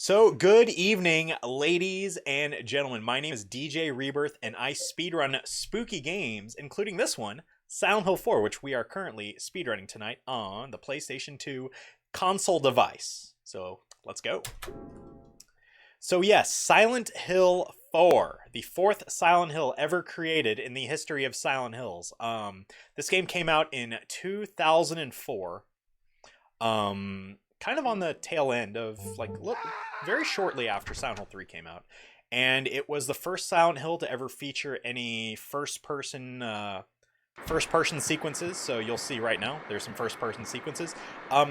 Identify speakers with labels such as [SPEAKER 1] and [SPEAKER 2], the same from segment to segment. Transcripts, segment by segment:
[SPEAKER 1] So, good evening, ladies and gentlemen. My name is DJ Rebirth, and I speedrun spooky games, including this one, Silent Hill 4, which we are currently speedrunning tonight on the PlayStation 2 console device. So, let's go. So, yes, Silent Hill 4, the fourth Silent Hill ever created in the history of Silent Hills. This game came out in 2004. Kind of on the tail end of, very shortly after Silent Hill 3 came out. And it was the first Silent Hill to ever feature any first-person sequences. So you'll see right now, there's some first-person sequences.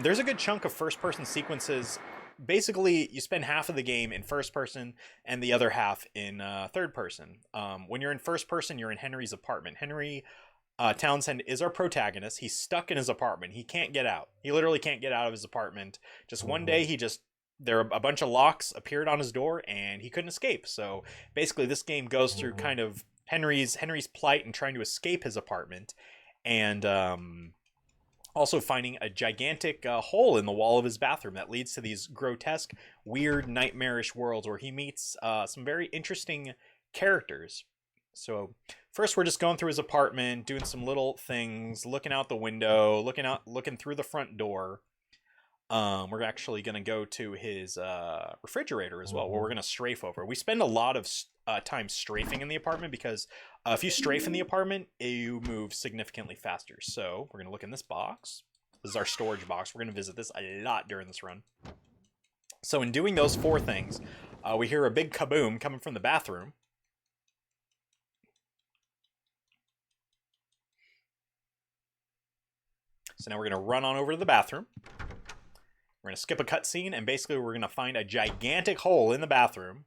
[SPEAKER 1] There's a good chunk of first-person sequences. Basically, you spend half of the game in first person and the other half in third person. When you're in first person, you're in Henry's apartment. Henry Townsend is our protagonist. He's stuck in his apartment. He can't get out. He literally can't get out of his apartment. Just one day, a bunch of locks appeared on his door, and he couldn't escape. So basically, this game goes through kind of Henry's plight and trying to escape his apartment, and also finding a gigantic hole in the wall of his bathroom that leads to these grotesque, weird, nightmarish worlds where he meets some very interesting characters. So first, we're just going through his apartment, doing some little things, looking out the window, looking through the front door. We're actually going to go to his refrigerator as well, where we're going to strafe over. We spend a lot of time strafing in the apartment because if you strafe in the apartment, you move significantly faster. So we're going to look in this box. This is our storage box. We're going to visit this a lot during this run. So in doing those four things, we hear a big kaboom coming from the bathroom. So now we're going to run on over to the bathroom. We're going to skip a cutscene, and basically we're going to find a gigantic hole in the bathroom,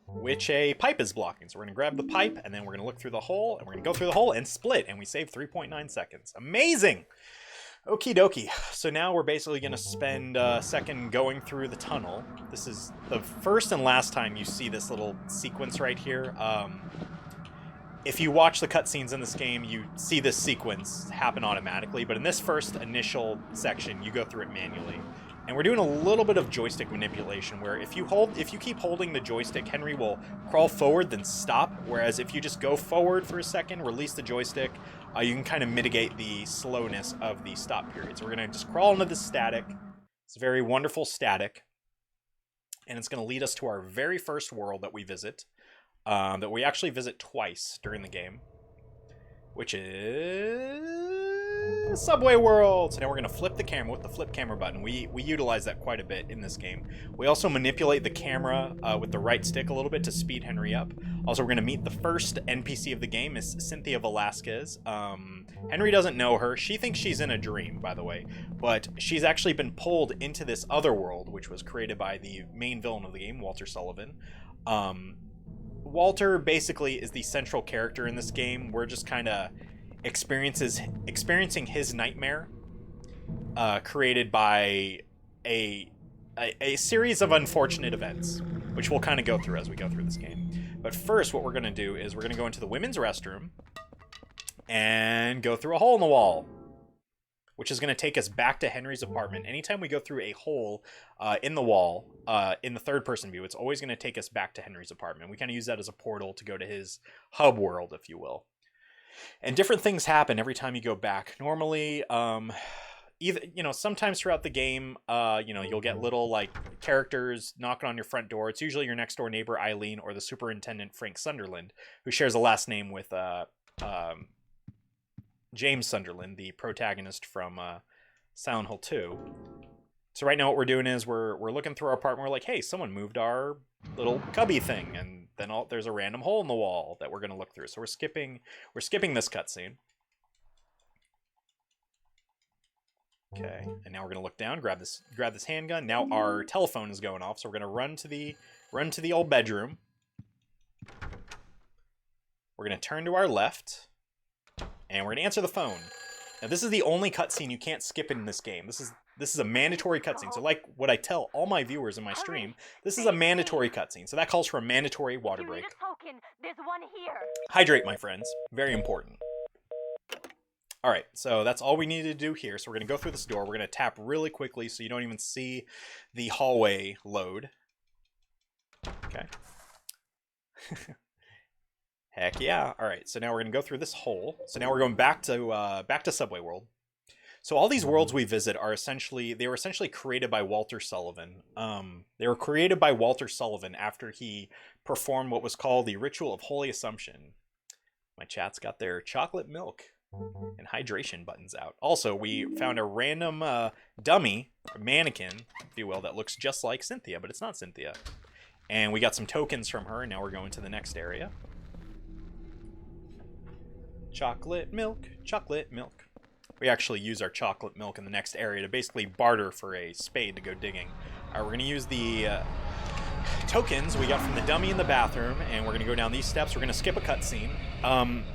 [SPEAKER 1] which a pipe is blocking. So we're going to grab the pipe, and then we're going to look through the hole, and we're going to go through the hole and split, and we save 3.9 seconds. Amazing! Okie dokie. So now we're basically going to spend a second going through the tunnel. This is the first and last time you see this little sequence right here. If you watch the cutscenes in this game, you see this sequence happen automatically, but in this first initial section, you go through it manually. And we're doing a little bit of joystick manipulation, where if you keep holding the joystick, Henry will crawl forward, then stop, whereas if you just go forward for a second, release the joystick, you can kind of mitigate the slowness of the stop period. So we're going to just crawl into this static. It's a very wonderful static, and it's going to lead us to our very first world that we visit. That we actually visit twice during the game, which is Subway World. So now we're going to flip the camera with the flip camera button. We utilize that quite a bit in this game. We also manipulate the camera with the right stick a little bit to speed Henry up. Also, we're going to meet the first NPC of the game, is Cynthia Velasquez. Henry doesn't know her. She thinks she's in a dream, by the way, but she's actually been pulled into this other world, which was created by the main villain of the game, Walter Sullivan. Walter basically is the central character in this game. We're just kind of experiencing his nightmare created by a series of unfortunate events, which we'll kind of go through as we go through this game. But first, what we're going to do is we're going to go into the women's restroom and go through a hole in the wall, which is going to take us back to Henry's apartment. Anytime we go through a hole in the wall, in the third-person view, it's always going to take us back to Henry's apartment. We kind of use that as a portal to go to his hub world, if you will. And different things happen every time you go back. Normally, sometimes throughout the game, you'll get little, characters knocking on your front door. It's usually your next-door neighbor, Eileen, or the superintendent, Frank Sunderland, who shares a last name with James Sunderland, the protagonist from Silent Hill 2. So right now what we're doing is we're looking through our apartment. We're like, hey, someone moved our little cubby thing, and then there's a random hole in the wall that we're going to look through. So we're skipping this cutscene. Okay, and now we're going to look down, grab this handgun. Now our telephone is going off, so we're going to run to the old bedroom. We're going to turn to our left. And we're going to answer the phone. Now, this is the only cutscene you can't skip in this game. This is a mandatory cutscene. So like what I tell all my viewers in my stream, this is a mandatory cutscene. So that calls for a mandatory water break. Hydrate, my friends. Very important. All right, so that's all we needed to do here. So we're going to go through this door. We're going to tap really quickly so you don't even see the hallway load. Okay. Heck yeah. All right, so now we're going to go through this hole. So now we're going back to Subway World. So all these worlds we visit are they were essentially created by Walter Sullivan. They were created by Walter Sullivan after he performed what was called the Ritual of Holy Assumption. My chat's got their chocolate milk and hydration buttons out. Also, we found a random dummy, a mannequin, if you will, that looks just like Cynthia, but it's not Cynthia. And we got some tokens from her, and now we're going to the next area. Chocolate milk, chocolate milk. We actually use our chocolate milk in the next area to basically barter for a spade to go digging. All right, we're going to use the tokens we got from the dummy in the bathroom, and we're going to go down these steps. We're going to skip a cutscene.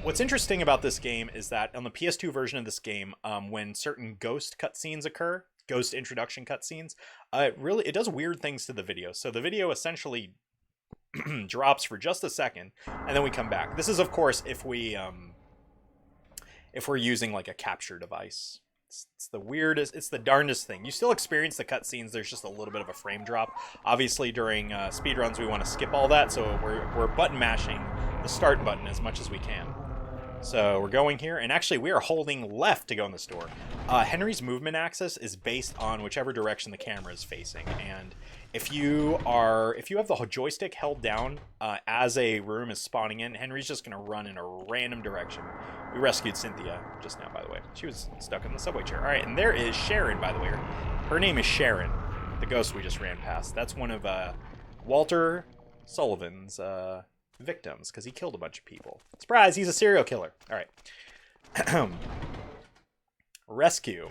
[SPEAKER 1] What's interesting about this game is that on the PS2 version of this game, when certain ghost cutscenes occur, ghost introduction cutscenes, it does weird things to the video. So the video essentially drops for just a second, and then we come back. This is, of course, if we're using like a capture device. It's the weirdest, it's the darndest thing. You still experience the cutscenes, there's just a little bit of a frame drop. Obviously during speedruns we want to skip all that, so we're button mashing the start button as much as we can. So we're going here, and actually we are holding left to go in this door. Henry's movement axis is based on whichever direction the camera is facing, and if you have the joystick held down as a room is spawning in, Henry's just going to run in a random direction. We rescued Cynthia just now, by the way. She was stuck in the subway chair. All right, and there is Sharon, by the way. Her name is Sharon, the ghost we just ran past. That's one of Walter Sullivan's victims, because he killed a bunch of people. Surprise, he's a serial killer. All right. Rescue.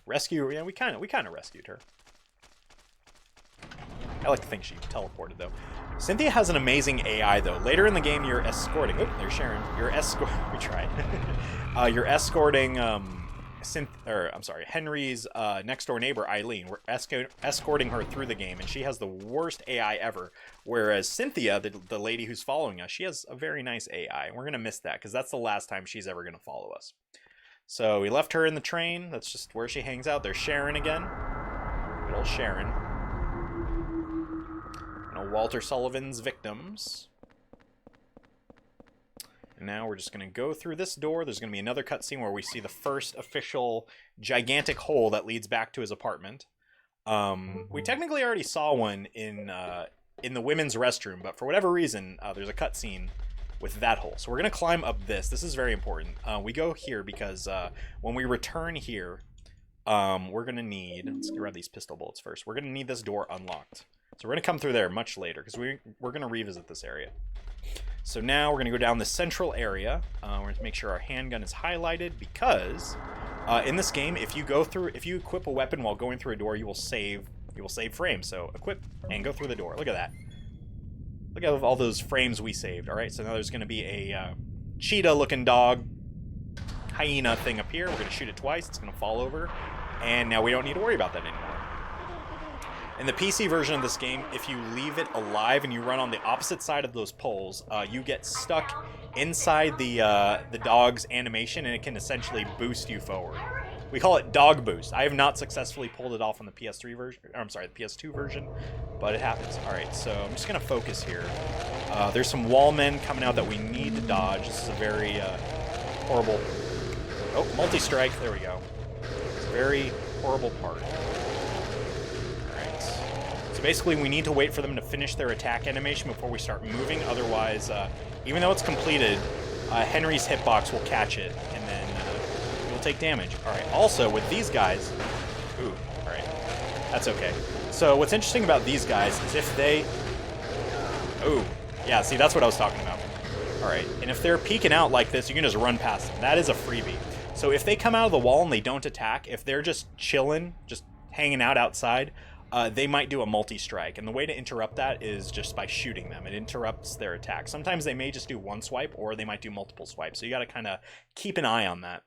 [SPEAKER 1] Yeah, we kind of rescued her. I like to think she teleported, though. Cynthia has an amazing AI, though. Later in the game, you're escorting... Oh, there's Sharon. We tried. You're escorting... Henry's next-door neighbor, Eileen. We're escorting her through the game, and she has the worst AI ever. Whereas Cynthia, the lady who's following us, she has a very nice AI. And we're going to miss that, because that's the last time she's ever going to follow us. So we left her in the train. That's just where she hangs out. There's Sharon again. Good old Sharon. Walter Sullivan's victims. And now we're just going to go through this door. There's going to be another cutscene where we see the first official gigantic hole that leads back to his apartment. We technically already saw one in the women's restroom, but for whatever reason, there's a cutscene with that hole. So we're going to climb up this. This is very important. We go here because when we return here, we're going to need... Let's grab these pistol bullets first. We're going to need this door unlocked. So we're going to come through there much later, because we're going to revisit this area. So now we're going to go down the central area. We're going to make sure our handgun is highlighted, because in this game, if you equip a weapon while going through a door, you will save frames. So equip and go through the door. Look at that. Look at all those frames we saved. All right, so now there's going to be a cheetah-looking dog, hyena thing up here. We're going to shoot it twice. It's going to fall over. And now we don't need to worry about that anymore. In the PC version of this game, if you leave it alive and you run on the opposite side of those poles, you get stuck inside the dog's animation, and it can essentially boost you forward. We call it dog boost. I have not successfully pulled it off on the PS3 version. Or, I'm sorry, the PS2 version, but it happens. All right, so I'm just gonna focus here. There's some wall men coming out that we need to dodge. This is a very horrible. Oh, multi-strike. There we go. It's a very horrible part. Basically, we need to wait for them to finish their attack animation before we start moving. Otherwise, even though it's completed, Henry's hitbox will catch it, and then we'll take damage. All right, also, with these guys... Ooh, all right. That's okay. So what's interesting about these guys is if they... Ooh, yeah, see, that's what I was talking about. All right, and if they're peeking out like this, you can just run past them. That is a freebie. So if they come out of the wall and they don't attack, if they're just chilling, just hanging out outside... they might do a multi-strike, and the way to interrupt that is just by shooting them. It interrupts their attack. Sometimes they may just do one swipe, or they might do multiple swipes, so you gotta kind of keep an eye on that.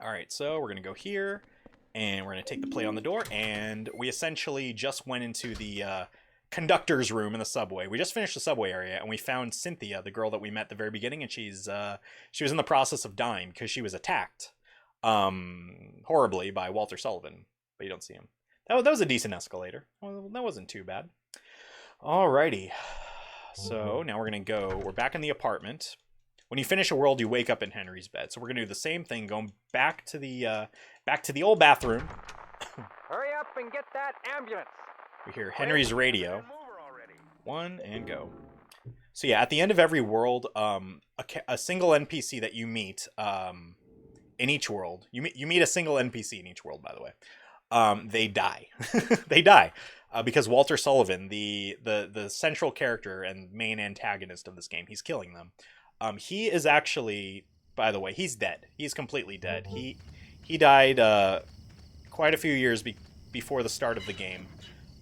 [SPEAKER 1] Alright, so we're gonna go here, and we're gonna take the plate on the door, and we essentially just went into the conductor's room in the subway. We just finished the subway area, and we found Cynthia, the girl that we met at the very beginning, and she was in the process of dying because she was attacked horribly by Walter Sullivan, but you don't see him. That was a decent escalator. Well, that wasn't too bad. Alrighty. So now we're back in the apartment. When you finish a world, you wake up in Henry's bed. So we're gonna do the same thing, going back to the old bathroom.
[SPEAKER 2] Hurry up and get that ambulance.
[SPEAKER 1] We hear Henry's radio. One and go. So yeah, at the end of every world, a single NPC that you meet in each world, you meet a single NPC in each world, by the way. They die. They die because Walter Sullivan, the central character and main antagonist of this game, he's killing them. He is actually, by the way, he's dead. He's completely dead. He died quite a few years before the start of the game.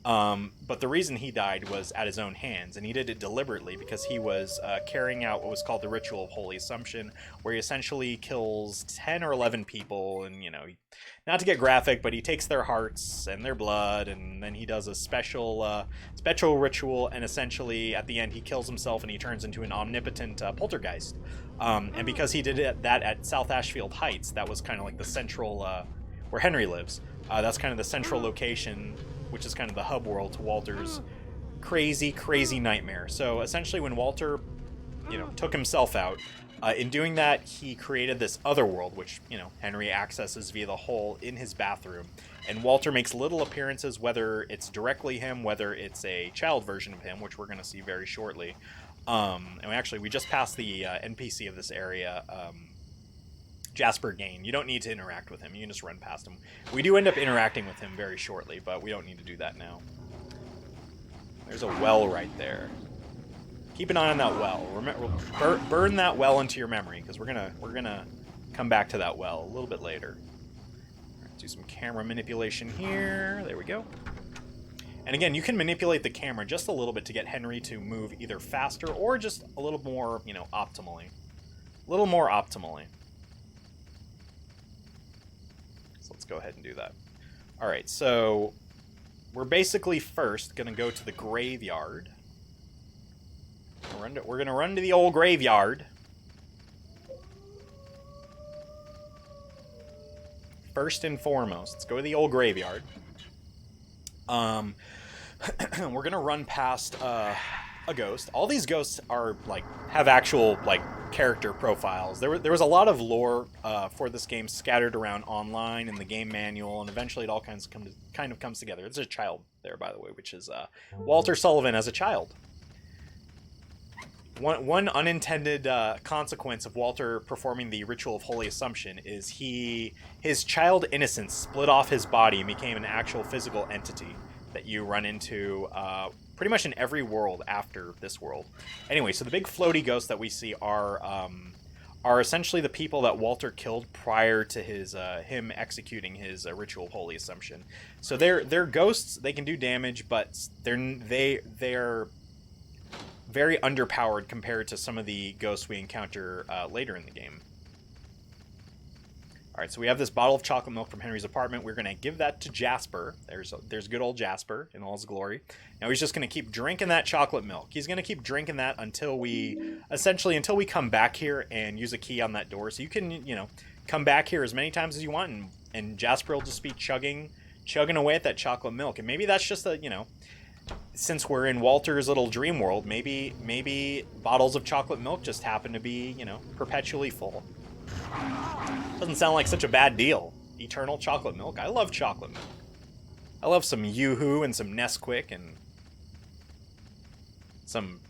[SPEAKER 1] But the reason he died was at his own hands, and he did it deliberately because he was carrying out what was called the Ritual of Holy Assumption, where he essentially kills 10 or 11 people, and, you know, not to get graphic, but he takes their hearts and their blood, and then he does a special ritual, and essentially at the end he kills himself and he turns into an omnipotent poltergeist. And because he did that at South Ashfield Heights, that was kind of like the central, where Henry lives. That's kind of the central location, which is kind of the hub world to Walter's crazy nightmare. So essentially when Walter, took himself out, in doing that, he created this other world, which, Henry accesses via the hole in his bathroom. And Walter makes little appearances, whether it's directly him, whether it's a child version of him, which we're going to see very shortly. And we just passed the NPC of this area, Jasper Gain. You don't need to interact with him. You can just run past him. We do end up interacting with him very shortly, but we don't need to do that now. There's a well right there. Keep an eye on that well. Remember, burn that well into your memory, because we're gonna come back to that well a little bit later. Right, do some camera manipulation here. There we go. And again, you can manipulate the camera just a little bit to get Henry to move either faster or just a little more, optimally. A little more optimally. So let's go ahead and do that. All right, so we're basically first gonna go to the graveyard. We're gonna run to the old graveyard. First and foremost, let's go to the old graveyard. We're gonna run past a ghost. All these ghosts are have actual character profiles. There was a lot of lore for this game scattered around online in the game manual, and eventually it all kind of comes together. There's a child there, by the way, which is Walter Sullivan as a child. One unintended consequence of Walter performing the Ritual of Holy Assumption is his child innocence split off his body and became an actual physical entity that you run into pretty much in every world after this world. Anyway, so the big floaty ghosts that we see are essentially the people that Walter killed prior to him executing his Ritual of Holy Assumption. So they're ghosts. They can do damage, but they're very underpowered compared to some of the ghosts we encounter later in the game. Alright, so we have this bottle of chocolate milk from Henry's apartment. We're going to give that to Jasper. There's good old Jasper in all his glory. Now he's just going to keep drinking that chocolate milk. He's going to keep drinking that until we come back here and use a key on that door. So you can, come back here as many times as you want, and Jasper will just be chugging away at that chocolate milk. And maybe that's just since we're in Walter's little dream world, maybe bottles of chocolate milk just happen to be, perpetually full. Doesn't sound like such a bad deal. Eternal chocolate milk. I love chocolate milk. I love some Yoo-Hoo and some Nesquik and some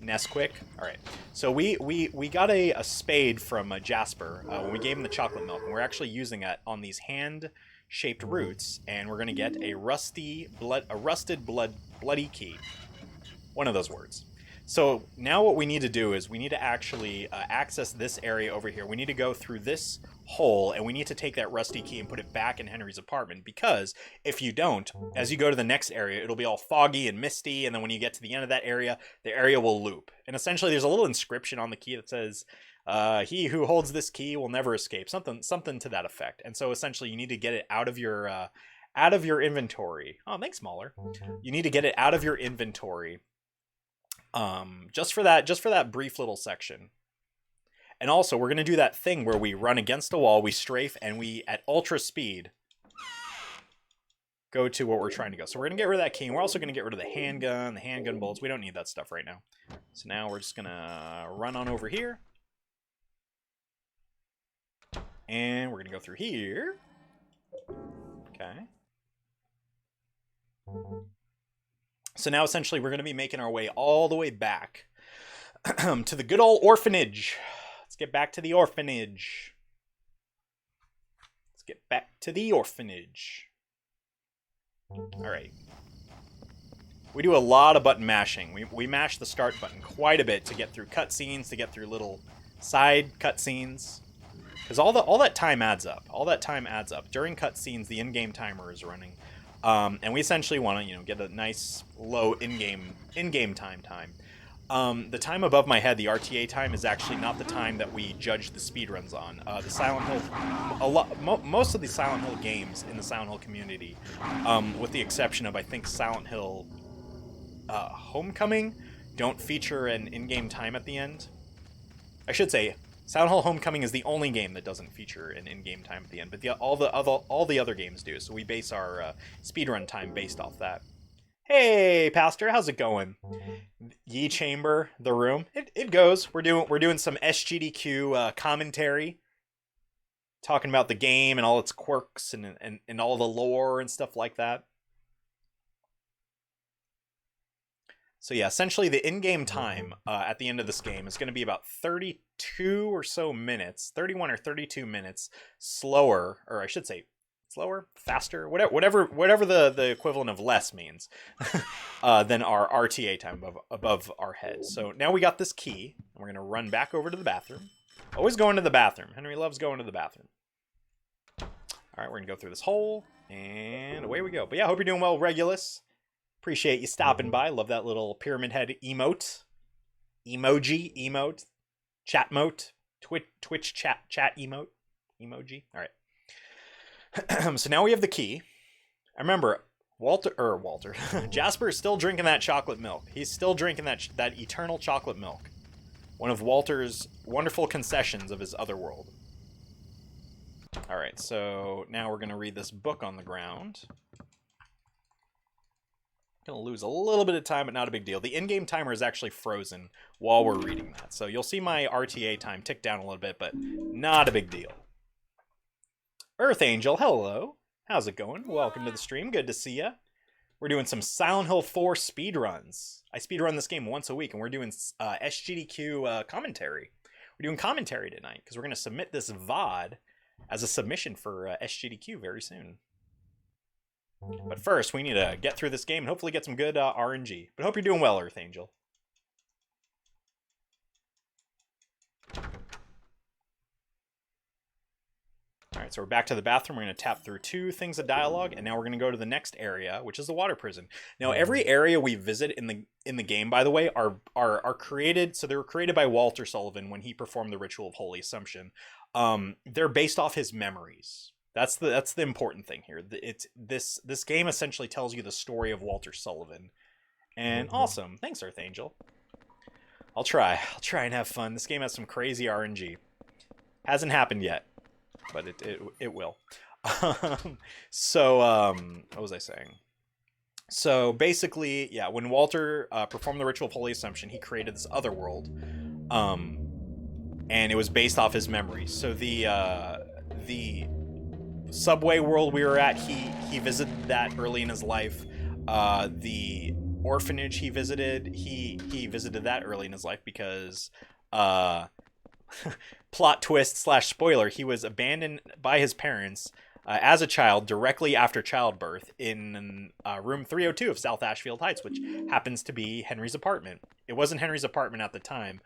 [SPEAKER 1] Nesquik. All right. So we got a spade from Jasper when we gave him the chocolate milk, and we're actually using it on these hand-shaped roots, and we're gonna get a rusted bloody key. One of those words. So now what we need to do is we need to actually access this area over here. We need to go through this hole, and we need to take that rusty key and put it back in Henry's apartment, because if you don't, as you go to the next area, it'll be all foggy and misty, and then when you get to the end of that area, the area will loop. And essentially there's a little inscription on the key that says, he who holds this key will never escape, something to that effect. And so essentially you need to get it out of your out of your inventory. Oh, thanks, Smaller. You need to get it out of your inventory. Just for that brief little section. And also, we're going to do that thing where we run against a wall, we strafe, and we, at ultra speed, go to what we're trying to go. So we're going to get rid of that key, and we're also going to get rid of the handgun bullets. We don't need that stuff right now. So now we're just going to run on over here. And we're going to go through here. Okay. So now, essentially, we're going to be making our way all the way back to the good old orphanage. Let's get back to the orphanage. Let's get back to the orphanage. Alright. We do a lot of button mashing. We mash the start button quite a bit to get through cutscenes, to get through little side cutscenes. Because all that time adds up. All that time adds up. During cutscenes, the in-game timer is running. And we essentially want to, get a nice low in-game time. The time above my head, the RTA time, is actually not the time that we judge the speedruns on. The Silent Hill, most of the Silent Hill games in the Silent Hill community, with the exception of, I think, Silent Hill Homecoming, don't feature an in-game time at the end. I should say, Silent Hill Homecoming is the only game that doesn't feature an in-game time at the end, but all the other games do. So we base our speedrun time based off that. Hey, Pastor, how's it going? Ye Chamber, the room. It goes. We're doing some SGDQ commentary, talking about the game and all its quirks and all the lore and stuff like that. So yeah, essentially the in-game time at the end of this game is going to be about 32 or so minutes, 31 or 32 minutes slower, or I should say slower, faster, whatever the equivalent of less means, than our RTA time above our head. So now we got this key, and we're going to run back over to the bathroom. Always going to the bathroom. Henry loves going to the bathroom. All right, we're going to go through this hole, and away we go. But yeah, hope you're doing well, Regulus. Appreciate you stopping by. Love that little pyramid head emote. Emote. Chat mote. Twitch chat emote. Emoji. All right. So now we have the key. I remember Walter. Jasper is still drinking that chocolate milk. He's still drinking that eternal chocolate milk. One of Walter's wonderful concessions of his other world. All right, so now we're going to read this book on the ground. Going to lose a little bit of time, but not a big deal. The in-game timer is actually frozen while we're reading that. So you'll see my RTA time tick down a little bit, but not a big deal. Earth Angel, hello. How's it going? Welcome to the stream. Good to see ya. We're doing some Silent Hill 4 speedruns. I speedrun this game once a week, and we're doing SGDQ commentary. We're doing commentary tonight, because we're going to submit this VOD as a submission for SGDQ very soon. But first, we need to get through this game and hopefully get some good RNG. But hope you're doing well, Earth Angel. Alright, so we're back to the bathroom. We're going to tap through 2 things of dialogue, and now we're going to go to the next area, which is the water prison. Now, every area we visit in the game, by the way, are created, so they were created by Walter Sullivan when he performed the Ritual of Holy Assumption. They're based off his memories. That's the important thing here. This game essentially tells you the story of Walter Sullivan. And awesome. Thanks, Earth Angel. I'll try and have fun. This game has some crazy RNG. Hasn't happened yet, but it will. What was I saying? So basically, yeah, when Walter performed the Ritual of Holy Assumption, he created this other world. And it was based off his memories. So the subway world we were at, he visited that early in his life. The orphanage he visited that early in his life because plot twist / spoiler, he was abandoned by his parents as a child directly after childbirth in room 302 of South Ashfield Heights, which happens to be Henry's apartment. It wasn't Henry's apartment at the time.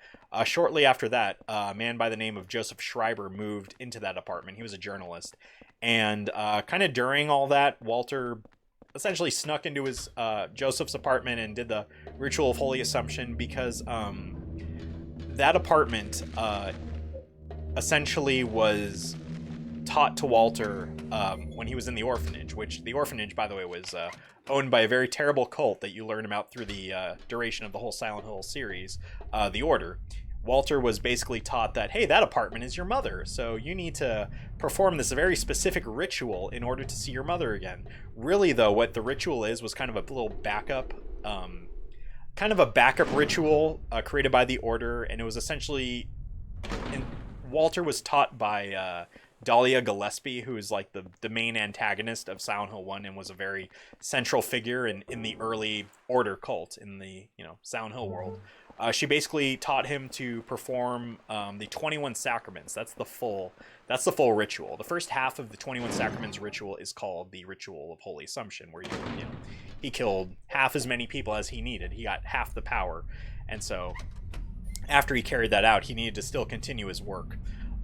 [SPEAKER 1] Shortly after that, a man by the name of Joseph Schreiber moved into that apartment. He was a journalist. And kind of during all that, Walter essentially snuck into his Joseph's apartment and did the Ritual of Holy Assumption because that apartment essentially was taught to Walter when he was in the orphanage, which the orphanage, by the way, was owned by a very terrible cult that you learn about through the duration of the whole Silent Hill series, the Order. Walter was basically taught that, hey, that apartment is your mother, so you need to perform this very specific ritual in order to see your mother again. Really, though, what the ritual is was kind of a little backup, ritual created by the Order, and it was essentially... Walter was taught by Dahlia Gillespie, who is like the main antagonist of Silent Hill 1 and was a very central figure in the early Order cult in the Silent Hill world. She basically taught him to perform the 21 sacraments. That's the full ritual. The first half of the 21 sacraments ritual is called the Ritual of Holy Assumption, where he killed half as many people as he needed. He got half the power, and so after he carried that out, he needed to still continue his work.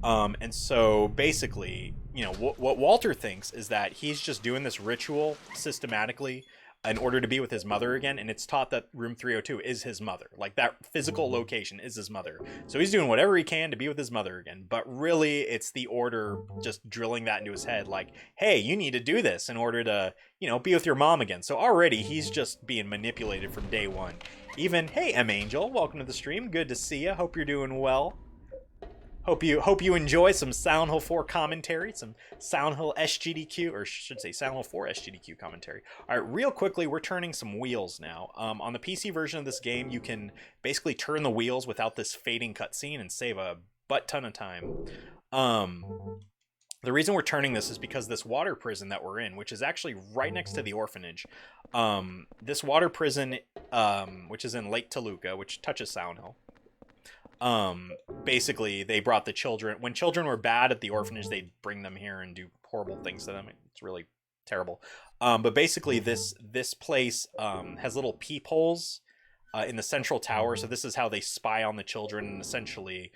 [SPEAKER 1] And so basically, what Walter thinks is that he's just doing this ritual systematically in order to be with his mother again, and it's taught that room 302 is his mother. Like, that physical location is his mother. So he's doing whatever he can to be with his mother again, but really it's the Order just drilling that into his head, like, hey, you need to do this in order to, be with your mom again. So already he's just being manipulated from day one. Even, hey, M. Angel, welcome to the stream. Good to see you. Hope you're doing well. Hope you enjoy some Silent Hill 4 commentary, some Silent Hill SGDQ, or I should say Silent Hill 4 SGDQ commentary. All right, real quickly, we're turning some wheels now. On the PC version of this game, you can basically turn the wheels without this fading cutscene and save a butt ton of time. The reason we're turning this is because this water prison that we're in, which is actually right next to the orphanage, this water prison, which is in Lake Toluca, which touches Silent Hill, basically they brought the children. When children were bad at the orphanage, they'd bring them here and do horrible things to them. It's really terrible. But basically this place has little peepholes in the central tower, so this is how they spy on the children, and essentially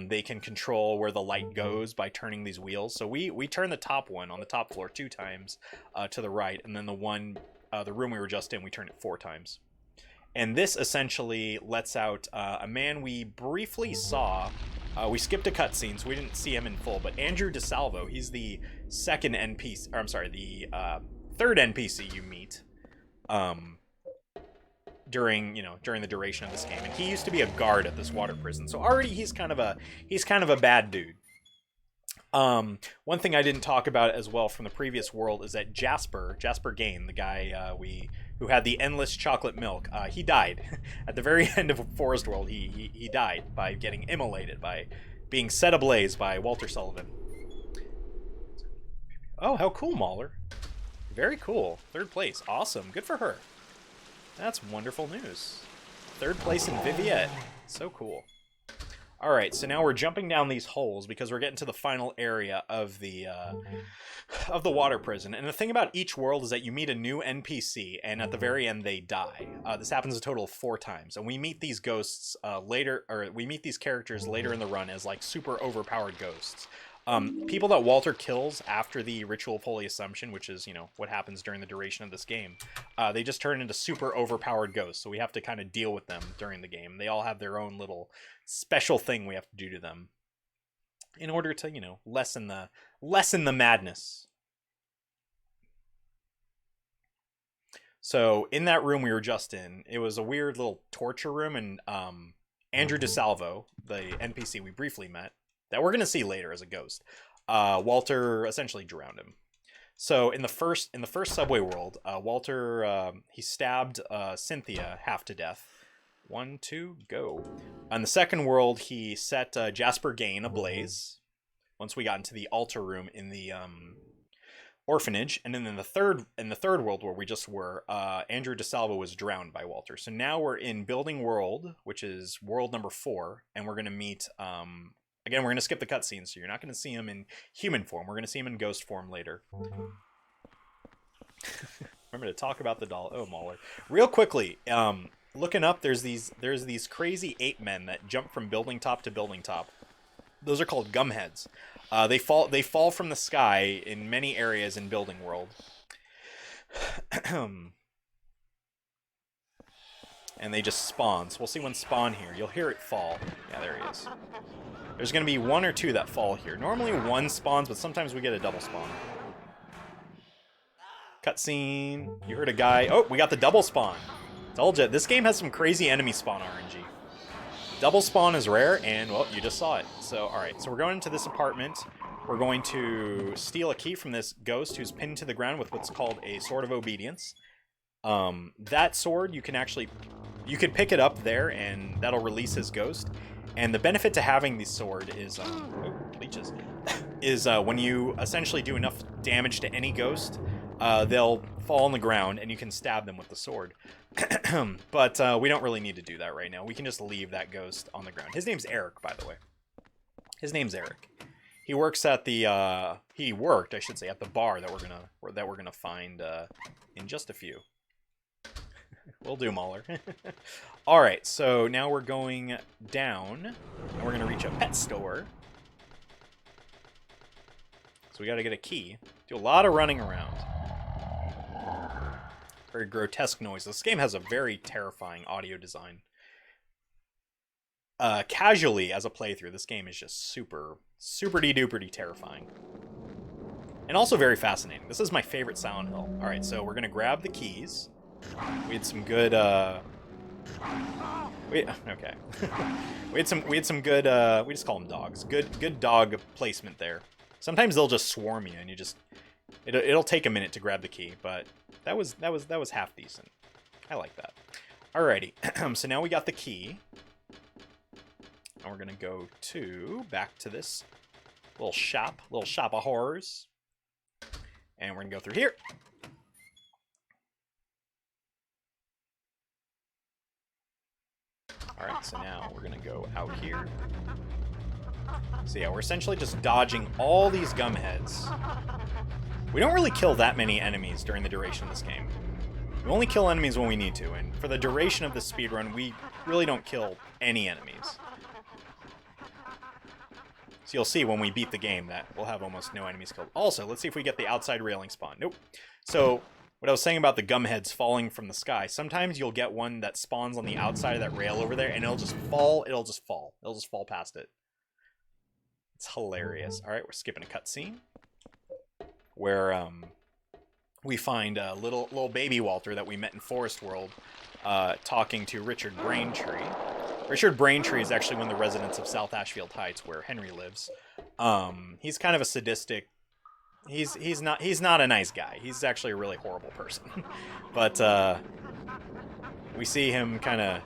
[SPEAKER 1] they can control where the light goes by turning these wheels. So we turn the top one on the top floor 2 times to the right, and then the room we were just in, we turn it 4 times. And this essentially lets out a man we briefly saw. We skipped a cutscene, so we didn't see him in full. But Andrew DeSalvo, he's the second NPC, or I'm sorry, the third NPC you meet during the duration of this game. And he used to be a guard at this water prison, so already he's kind of a bad dude. One thing I didn't talk about as well from the previous world is that Jasper Gain, the guy who had the endless chocolate milk, he died at the very end of Forest World. He died by getting immolated, by being set ablaze by Walter Sullivan. Oh, how cool, Mauler! Very cool. 3rd place, awesome, good for her. That's wonderful news. 3rd place in Viviette, so cool. All right, so now we're jumping down these holes because we're getting to the final area of the water prison. And the thing about each world is that you meet a new NPC, and at the very end they die. This happens a total of 4 times, and we meet these ghosts later, or we meet these characters later in the run as like super overpowered ghosts. People that Walter kills after the Ritual of Holy Assumption, which is, what happens during the duration of this game, they just turn into super overpowered ghosts, so we have to kind of deal with them during the game. They all have their own little special thing we have to do to them in order to, lessen the madness. So in that room we were just in, it was a weird little torture room, and Andrew DeSalvo, the NPC we briefly met, that we're going to see later as a ghost, Walter essentially drowned him. So in the first subway world, Walter, he stabbed Cynthia half to death. 1, 2, go. On the second world, he set Jasper Gain ablaze once we got into the altar room in the orphanage. And then in the third world where we just were, Andrew DeSalvo was drowned by Walter. So now we're in Building World, which is world number 4, and we're going to meet... Again, we're going to skip the cutscenes, so you're not going to see him in human form. We're going to see him in ghost form later. Remember to talk about the doll. Oh, Mauler. Real quickly, looking up, there's these crazy ape men that jump from building top to building top. Those are called gumheads. They fall from the sky in many areas in Building World. And they just spawn. So we'll see one spawn here. You'll hear it fall. Yeah, there he is. There's going to be 1 or 2 that fall here. Normally 1 spawns, but sometimes we get a double spawn. Cutscene. You heard a guy. Oh, we got the double spawn. Told you, this game has some crazy enemy spawn RNG. Double spawn is rare, and, well, you just saw it. So, alright, so we're going into this apartment. We're going to steal a key from this ghost who's pinned to the ground with what's called a Sword of Obedience. That sword, you could pick it up there, and that'll release his ghost. And the benefit to having the sword is, oh, leeches, is when you essentially do enough damage to any ghost, they'll fall on the ground, and you can stab them with the sword. But we don't really need to do that right now. We can just leave that ghost on the ground. His name's Eric, by the way. His name's Eric. He works at the he worked, I should say, at the bar that we're gonna find in just a few. We'll do Mauler. All right, so now we're going down, and we're gonna reach a pet store. So we got to get a key. Do a lot of running around. Very grotesque noise. This game has a very terrifying audio design. Casually, as a playthrough, this game is just super-de-duper-de terrifying. And also very fascinating. This is my favorite Silent Hill. Alright, so we're gonna grab the keys. We had some good, okay. we had some good, we just call them dogs. Good dog placement there. Sometimes they'll just swarm you, and you just, it'll take a minute to grab the key, but that was half decent. I like that. Alrighty, so now we got the key. And we're gonna go back to this little shop of horrors. And we're gonna go through here. Alright, so now we're gonna go out here. So yeah, we're essentially just dodging all these gum heads. We don't really kill that many enemies during the duration of this game. We only kill enemies when we need to, and for the duration of the speedrun, we really don't kill any enemies. So you'll see when we beat the game that we'll have almost no enemies killed. Also, let's see if we get the outside railing spawn. Nope. So, what I was saying about the gum heads falling from the sky, sometimes you'll get one that spawns on the outside of that rail over there, and it'll just fall past it. It's hilarious. Alright, we're skipping a cutscene. Where, we find little baby Walter that we met in Forest World, talking to Richard Braintree. Richard Braintree is actually one of the residents of South Ashfield Heights, where Henry lives. He's kind of a sadistic. He's not a nice guy. He's actually a really horrible person. But we see him kind of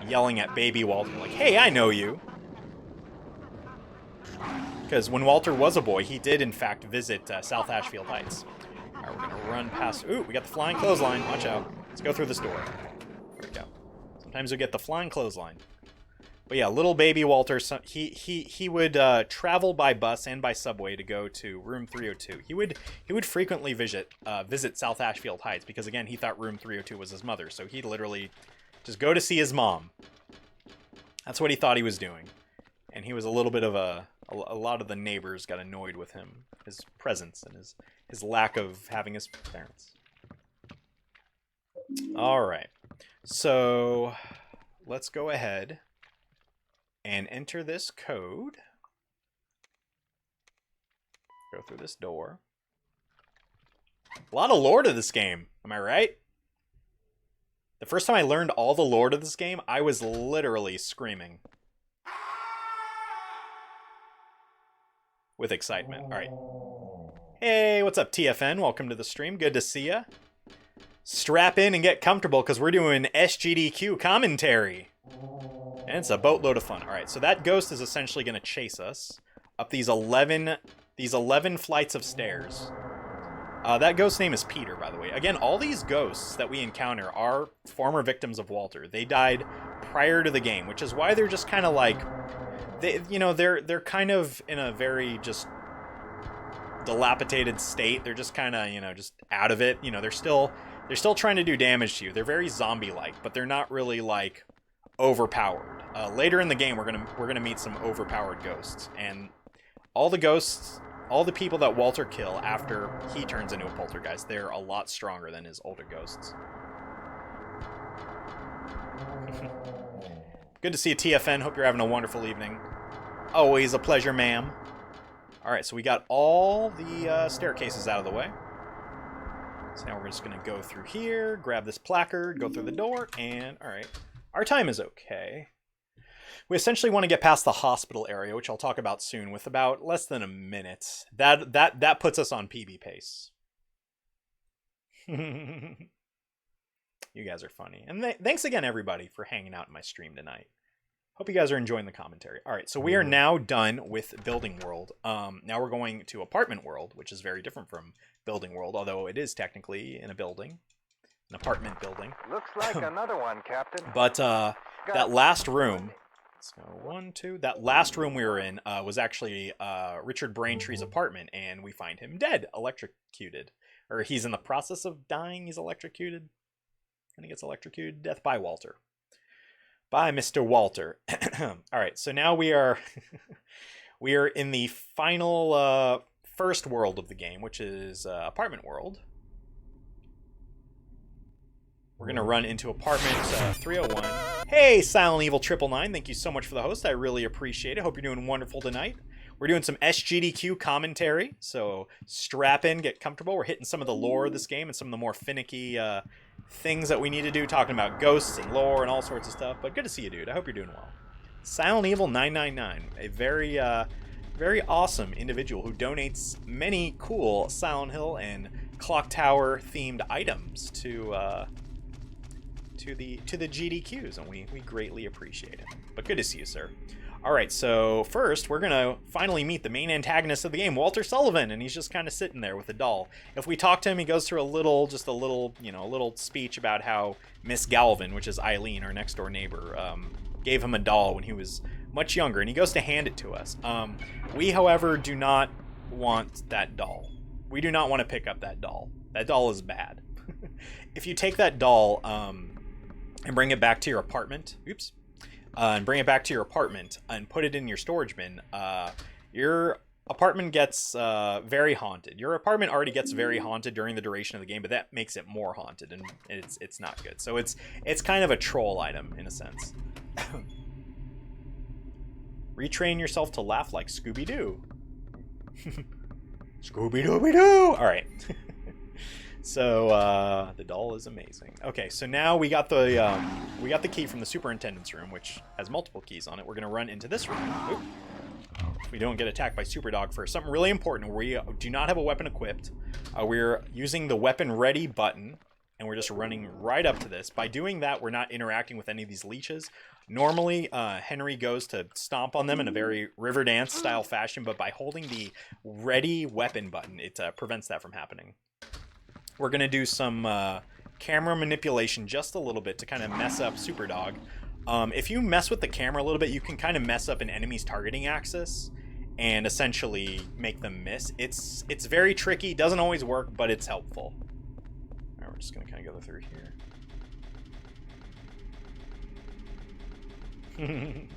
[SPEAKER 1] yelling at baby Walter, like, "Hey, I know you." Because when Walter was a boy, he did in fact visit South Ashfield Heights. All right, we're gonna run past. Ooh, we got the flying clothesline. Watch out. Let's go through this door. There we go. Sometimes we get the flying clothesline. But yeah, little baby Walter, he would travel by bus and by subway to go to room 302. He would frequently visit South Ashfield Heights because, again, he thought room 302 was his mother. So he'd literally just go to see his mom. That's what he thought he was doing. And he was a little bit of a lot of the neighbors got annoyed with him, his presence and his lack of having his parents. All right. So let's go ahead and enter this code. Go through this door. A lot of lore to this game, am I right? The first time I learned all the lore to this game, I was literally screaming with excitement. All right. Hey, what's up, TFN? Welcome to the stream. Good to see ya. Strap in and get comfortable because we're doing SGDQ commentary. And it's a boatload of fun. All right, so that ghost is essentially going to chase us up these 11 flights of stairs. That ghost's name is Peter, by the way. Again, all these ghosts that we encounter are former victims of Walter. They died prior to the game, which is why they're just kind of like, they're kind of in a very just dilapidated state. They're just kind of, just out of it. They're still trying to do damage to you. They're very zombie-like, but they're not really like overpowered. Later in the game, we're gonna meet some overpowered ghosts, and all the people that Walter kill after he turns into a poltergeist, they're a lot stronger than his older ghosts. Good to see you, TFN. Hope you're having a wonderful evening. Always a pleasure, ma'am. All right, so we got all the staircases out of the way. So now we're just going to go through here, grab this placard, go through the door, and all right. Our time is okay. We essentially want to get past the hospital area, which I'll talk about soon, with about less than a minute. That puts us on PB pace. You guys are funny. And thanks again, everybody, for hanging out in my stream tonight. Hope you guys are enjoying the commentary. All right, so we are now done with Building World. Now we're going to Apartment World, which is very different from Building World, although it is technically in a building, an apartment building.
[SPEAKER 2] Looks like another one, Captain.
[SPEAKER 1] But that last room, so 1, 2, that last room we were in was actually Richard Braintree's apartment, and we find him dead, electrocuted. Or he's in the process of dying, he's electrocuted. And he gets electrocuted, death by Walter. By Mr. Walter. All right, so now we are we are in the final first world of the game, which is Apartment World. We're gonna run into apartment 301. Hey, Silent Evil 999, thank you so much for the host. I really appreciate it. Hope you're doing wonderful tonight. We're doing some SGDQ commentary, so strap in, get comfortable. We're hitting some of the lore of this game and some of the more finicky things that we need to do, talking about ghosts and lore and all sorts of stuff. But good to see you, dude. I hope you're doing well. Silent Evil 999, a very awesome individual who donates many cool Silent Hill and Clock Tower themed items to the GDQs, and we greatly appreciate it. But good to see you, sir. All right, so first we're gonna finally meet the main antagonist of the game, Walter Sullivan, and he's just kind of sitting there with a doll. If we talk to him, he goes through a little speech about how Miss Galvin, which is Eileen, our next door neighbor, gave him a doll when he was much younger, and he goes to hand it to us. We, however, do not want that doll. We do not want to pick up that doll. That doll is bad. If you take that doll and bring it back to your apartment, and bring it back to your apartment and put it in your storage bin, your apartment gets very haunted. Your apartment already gets very haunted during the duration of the game, but that makes it more haunted, and it's not good. So it's kind of a troll item in a sense. Retrain yourself to laugh like Scooby-Doo. Scooby-Dooby-Doo! All right. So the doll is amazing. Okay, so now we got the key from the superintendent's room, which has multiple keys on it. We're gonna run into this room. Oop. We don't get attacked by Superdog first. Something really important. We do not have a weapon equipped. We're using the weapon ready button, and we're just running right up to this. By doing that, we're not interacting with any of these leeches. Normally, Henry goes to stomp on them in a very Riverdance style fashion, but by holding the ready weapon button, it prevents that from happening. We're going to do some camera manipulation just a little bit to kind of mess up Superdog. If you mess with the camera a little bit, you can kind of mess up an enemy's targeting axis and essentially make them miss. It's very tricky, doesn't always work, but it's helpful. All right, we're just going to kind of go through here.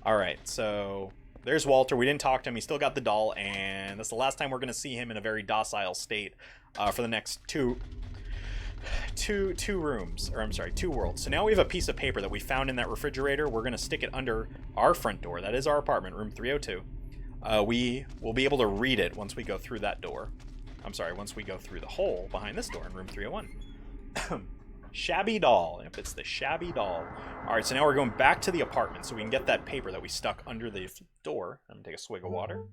[SPEAKER 1] All right, so there's Walter. We didn't talk to him. He still got the doll, and that's the last time we're going to see him in a very docile state for the next two worlds. So now we have a piece of paper that we found in that refrigerator. We're going to stick it under our front door. That is our apartment, room 302. We will be able to read it once we go through that door. Once we go through the hole behind this door in room 301. Shabby doll. Yep, it's the shabby doll. All right, so now we're going back to the apartment so we can get that paper that we stuck under the door. I'm gonna take a swig of water.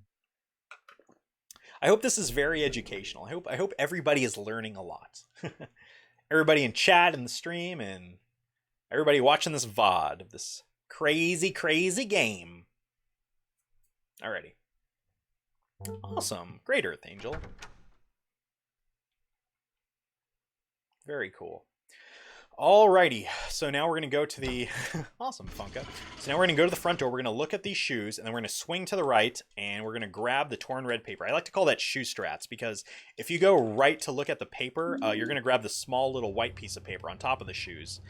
[SPEAKER 1] I hope this is very educational. I hope everybody is learning a lot. Everybody in chat and the stream, and everybody watching this VOD of this crazy, crazy game. Alrighty. Awesome. Great Earth Angel. Very cool. Alrighty, so now we're going to go to the... awesome, Funka. So now we're going to go to the front door, we're going to look at these shoes, and then we're going to swing to the right, and we're going to grab the torn red paper. I like to call that shoe strats, because if you go right to look at the paper, you're going to grab the small little white piece of paper on top of the shoes.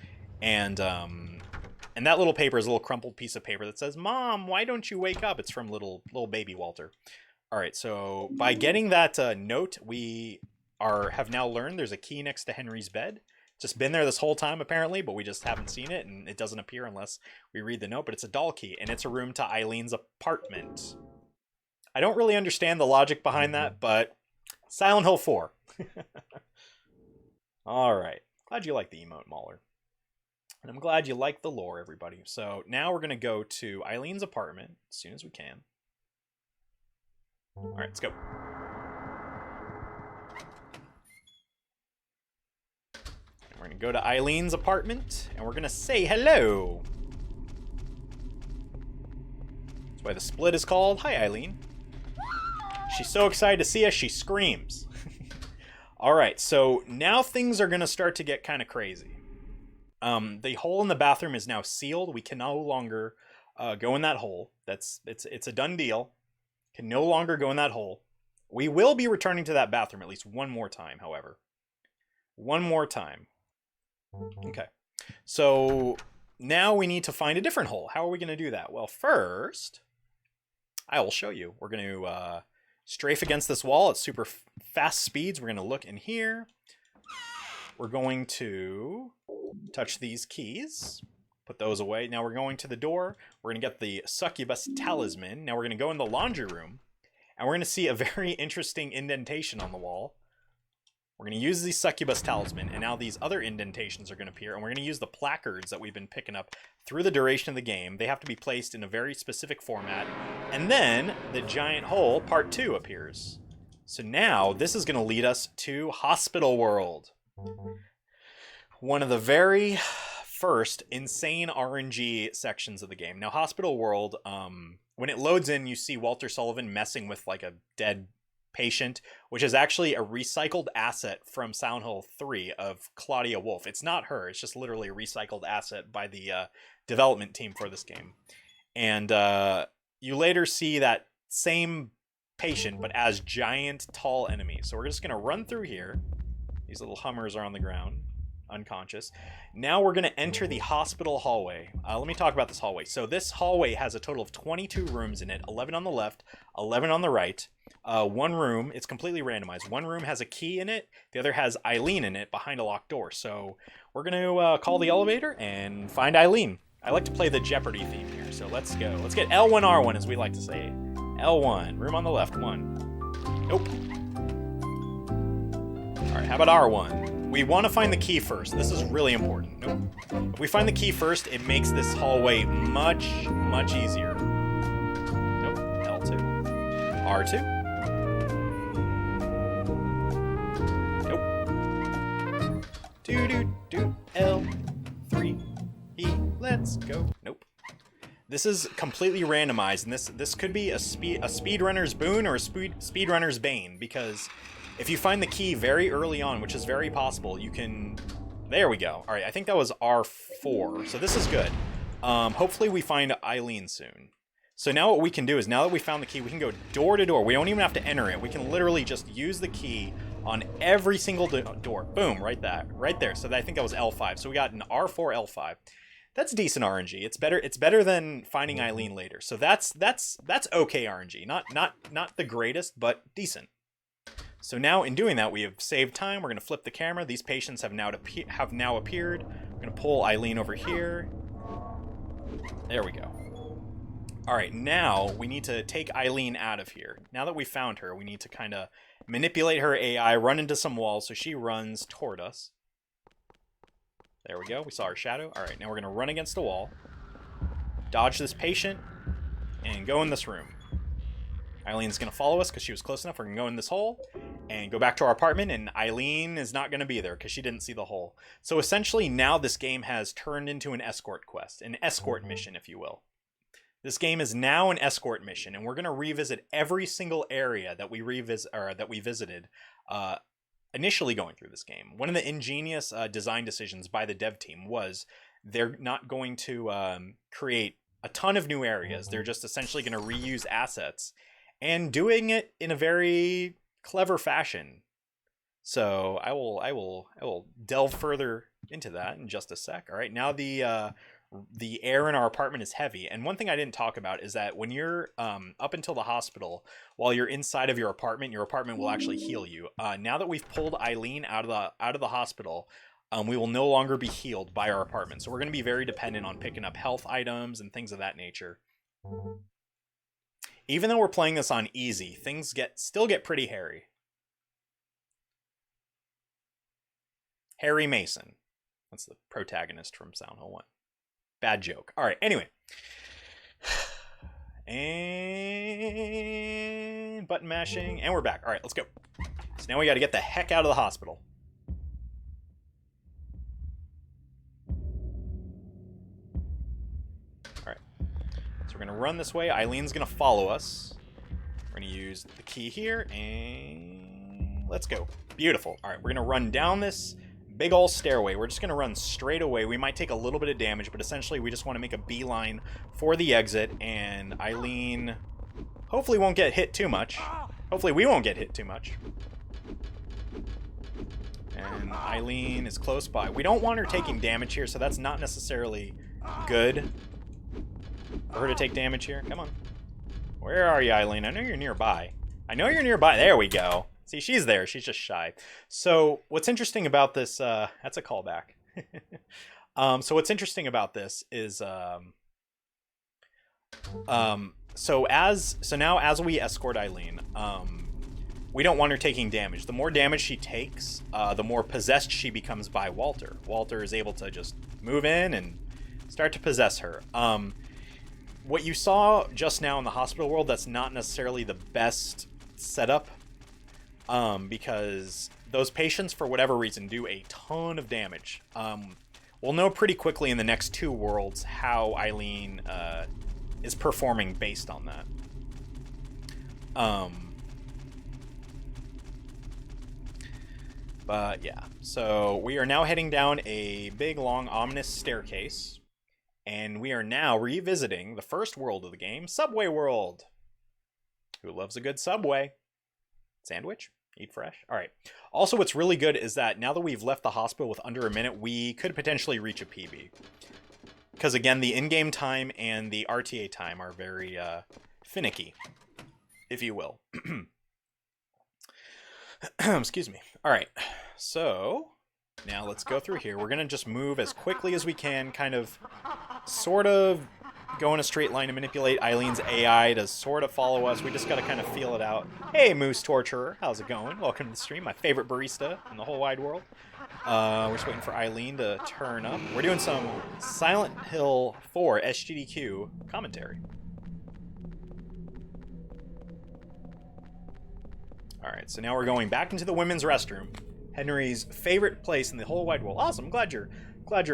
[SPEAKER 1] And that little paper is a little crumpled piece of paper that says, "Mom, why don't you wake up?" It's from little baby Walter. Alright, so by getting that note, we have now learned there's a key next to Henry's bed. Just been there this whole time, apparently, but we just haven't seen it, and it doesn't appear unless we read the note, but it's a doll key, and it's a room to Eileen's apartment. I don't really understand the logic behind that, but Silent Hill 4. Alright. Glad you like the emote, Mauler. And I'm glad you like the lore, everybody. So now we're going to go to Eileen's apartment as soon as we can. Alright, let's go. We're going to go to Eileen's apartment, and we're going to say hello. That's why the split is called Hi, Eileen. She's so excited to see us, she screams. Alright, so now things are going to start to get kind of crazy. The hole in the bathroom is now sealed. We can no longer go in that hole. It's a done deal. Can no longer go in that hole. We will be returning to that bathroom at least one more time, however. One more time. Okay, so now we need to find a different hole. How are we going to do that? Well, first, I will show you. We're going to strafe against this wall at super fast speeds. We're going to look in here. We're going to touch these keys, put those away. Now we're going to the door. We're going to get the succubus talisman. Now we're going to go in the laundry room, and we're going to see a very interesting indentation on the wall. We're going to use the succubus talisman, and now these other indentations are going to appear, and we're going to use the placards that we've been picking up through the duration of the game. They have to be placed in a very specific format, and then the giant hole, part 2, appears. So now this is going to lead us to Hospital World. One of the very first insane RNG sections of the game. Now, Hospital World, when it loads in, you see Walter Sullivan messing with like a dead patient, which is actually a recycled asset from Silent Hill 3 of Claudia Wolf. It's not her. It's just literally a recycled asset by the development team for this game. And you later see that same patient, but as giant, tall enemies. So we're just going to run through here. These little Hummers are on the ground, unconscious. Now we're going to enter the hospital hallway. Let me talk about this hallway. So this hallway has a total of 22 rooms in it, 11 on the left, 11 on the right. One room, it's completely randomized. One room has a key in it. The other has Eileen in it behind a locked door. So we're going to call the elevator and find Eileen. I like to play the Jeopardy theme here. So let's go. Let's get L1R1, as we like to say. L1, room on the left, 1. Nope. All right, how about R1? We want to find the key first. This is really important. Nope. If we find the key first, it makes this hallway much, much easier. Nope. L2. R2. Do L3 E. Let's go. Nope. This is completely randomized, and this could be a speedrunner's boon or a speedrunner's bane, because if you find the key very early on, which is very possible, you can. There we go. All right, I think that was R4, so this is good. Hopefully we find Eileen soon. So now what we can do is, now that we found the key, we can go door to door. We don't even have to enter it. We can literally just use the key on every single door. Boom, right there. So I think that was L5. So we got an R4, L5. That's decent RNG. It's better than finding Eileen later. So that's okay RNG. Not the greatest, but decent. So now in doing that, we have saved time. We're going to flip the camera. These patients have now appeared. We're going to pull Eileen over here. There we go. All right, now we need to take Eileen out of here. Now that we found her, we need to kind of manipulate her AI, run into some walls, so she runs toward us. There we go. We saw her shadow. All right, now we're going to run against a wall, dodge this patient, and go in this room. Eileen's going to follow us because she was close enough. We're going to go in this hole and go back to our apartment, and Eileen is not going to be there because she didn't see the hole. So essentially now this game has turned into an escort quest, an escort mission, if you will. This game is now an escort mission, and we're going to revisit every single area that we visited initially going through this game. One of the ingenious design decisions by the dev team was they're not going to create a ton of new areas. They're just essentially going to reuse assets and doing it in a very clever fashion. So I will delve further into that in just a sec. All right, now the air in our apartment is heavy, and one thing I didn't talk about is that when you're up until the hospital, while you're inside of your apartment will actually heal you. Now that we've pulled Eileen out of the hospital, we will no longer be healed by our apartment. So we're going to be very dependent on picking up health items and things of that nature. Even though we're playing this on easy, things still get pretty hairy. Harry Mason. That's the protagonist from Silent Hill 1. Bad joke. All right, anyway. And button mashing, and we're back. All right, let's go. So now we got to get the heck out of the hospital. All right. So we're going to run this way. Eileen's going to follow us. We're going to use the key here, and let's go. Beautiful. All right, we're going to run down this big old stairway. We're just going to run straight away. We might take a little bit of damage, but essentially we just want to make a beeline for the exit, and Eileen hopefully won't get hit too much. Hopefully we won't get hit too much. And Eileen is close by. We don't want her taking damage here, so that's not necessarily good for her to take damage here. Come on. Where are you, Eileen? I know you're nearby. I know you're nearby. There we go. See, she's there. She's just shy. So what's interesting about this, that's a callback. So what's interesting about this is, so now as we escort Eileen, we don't want her taking damage. The more damage she takes, the more possessed she becomes by Walter. Walter is able to just move in and start to possess her. What you saw just now in the hospital world, that's not necessarily the best setup. Because those patients, for whatever reason, do a ton of damage. We'll know pretty quickly in the next two worlds how Eileen is performing based on that. But yeah, so we are now heading down a big, long, ominous staircase. And we are now revisiting the first world of the game, Subway World. Who loves a good Subway? Sandwich? Eat fresh? All right. Also, what's really good is that now that we've left the hospital with under a minute, we could potentially reach a PB. Because, again, the in-game time and the RTA time are very finicky, if you will. Excuse me. All right. So, now let's go through here. We're going to just move as quickly as we can, kind of, sort of go in a straight line and manipulate Eileen's AI to sort of follow us. We just got to kind of feel it out. Hey, Moose Torturer. How's it going? Welcome to the stream. My favorite barista in the whole wide world. We're just waiting for Eileen to turn up. We're doing some Silent Hill 4 SGDQ commentary. Alright, so now we're going back into the women's restroom. Henry's favorite place in the whole wide world. Awesome. Glad you're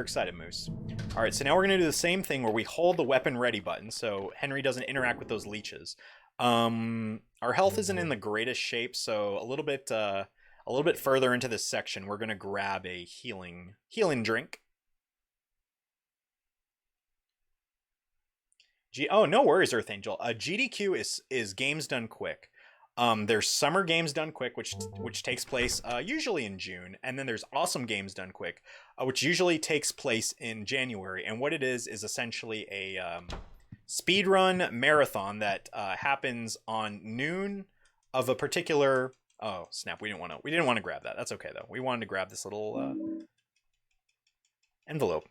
[SPEAKER 1] excited, Moose. All right, so now we're going to do the same thing where we hold the weapon ready button so Henry doesn't interact with those leeches. Our health isn't in the greatest shape, so a little bit further into this section, we're going to grab a healing drink. Oh, no worries, Earth Angel. GDQ is games done quick. There's summer games done quick, which takes place usually in June, and then there's awesome games done quick, which usually takes place in January. And what it is essentially a speedrun marathon that happens on noon of a particular. Oh snap! We didn't want to grab that. That's okay though. We wanted to grab this little envelope.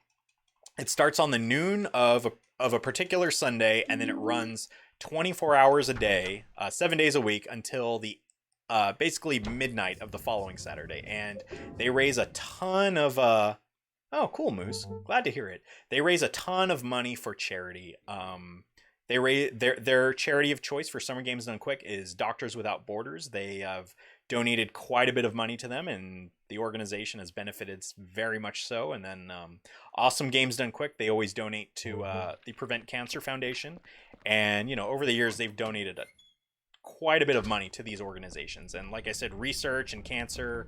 [SPEAKER 1] It starts on the noon of a particular Sunday, and then it runs 24 hours a day, 7 days a week until the basically midnight of the following Saturday. And they raise a ton of oh, cool, Moose. Glad to hear it. They raise a ton of money for charity. They raise their charity of choice for Summer Games Done Quick is Doctors Without Borders. They have donated quite a bit of money to them, and the organization has benefited very much so. And then Awesome Games Done Quick, they always donate to the Prevent Cancer Foundation. And, you know, over the years, they've donated quite a bit of money to these organizations. And like I said, research and cancer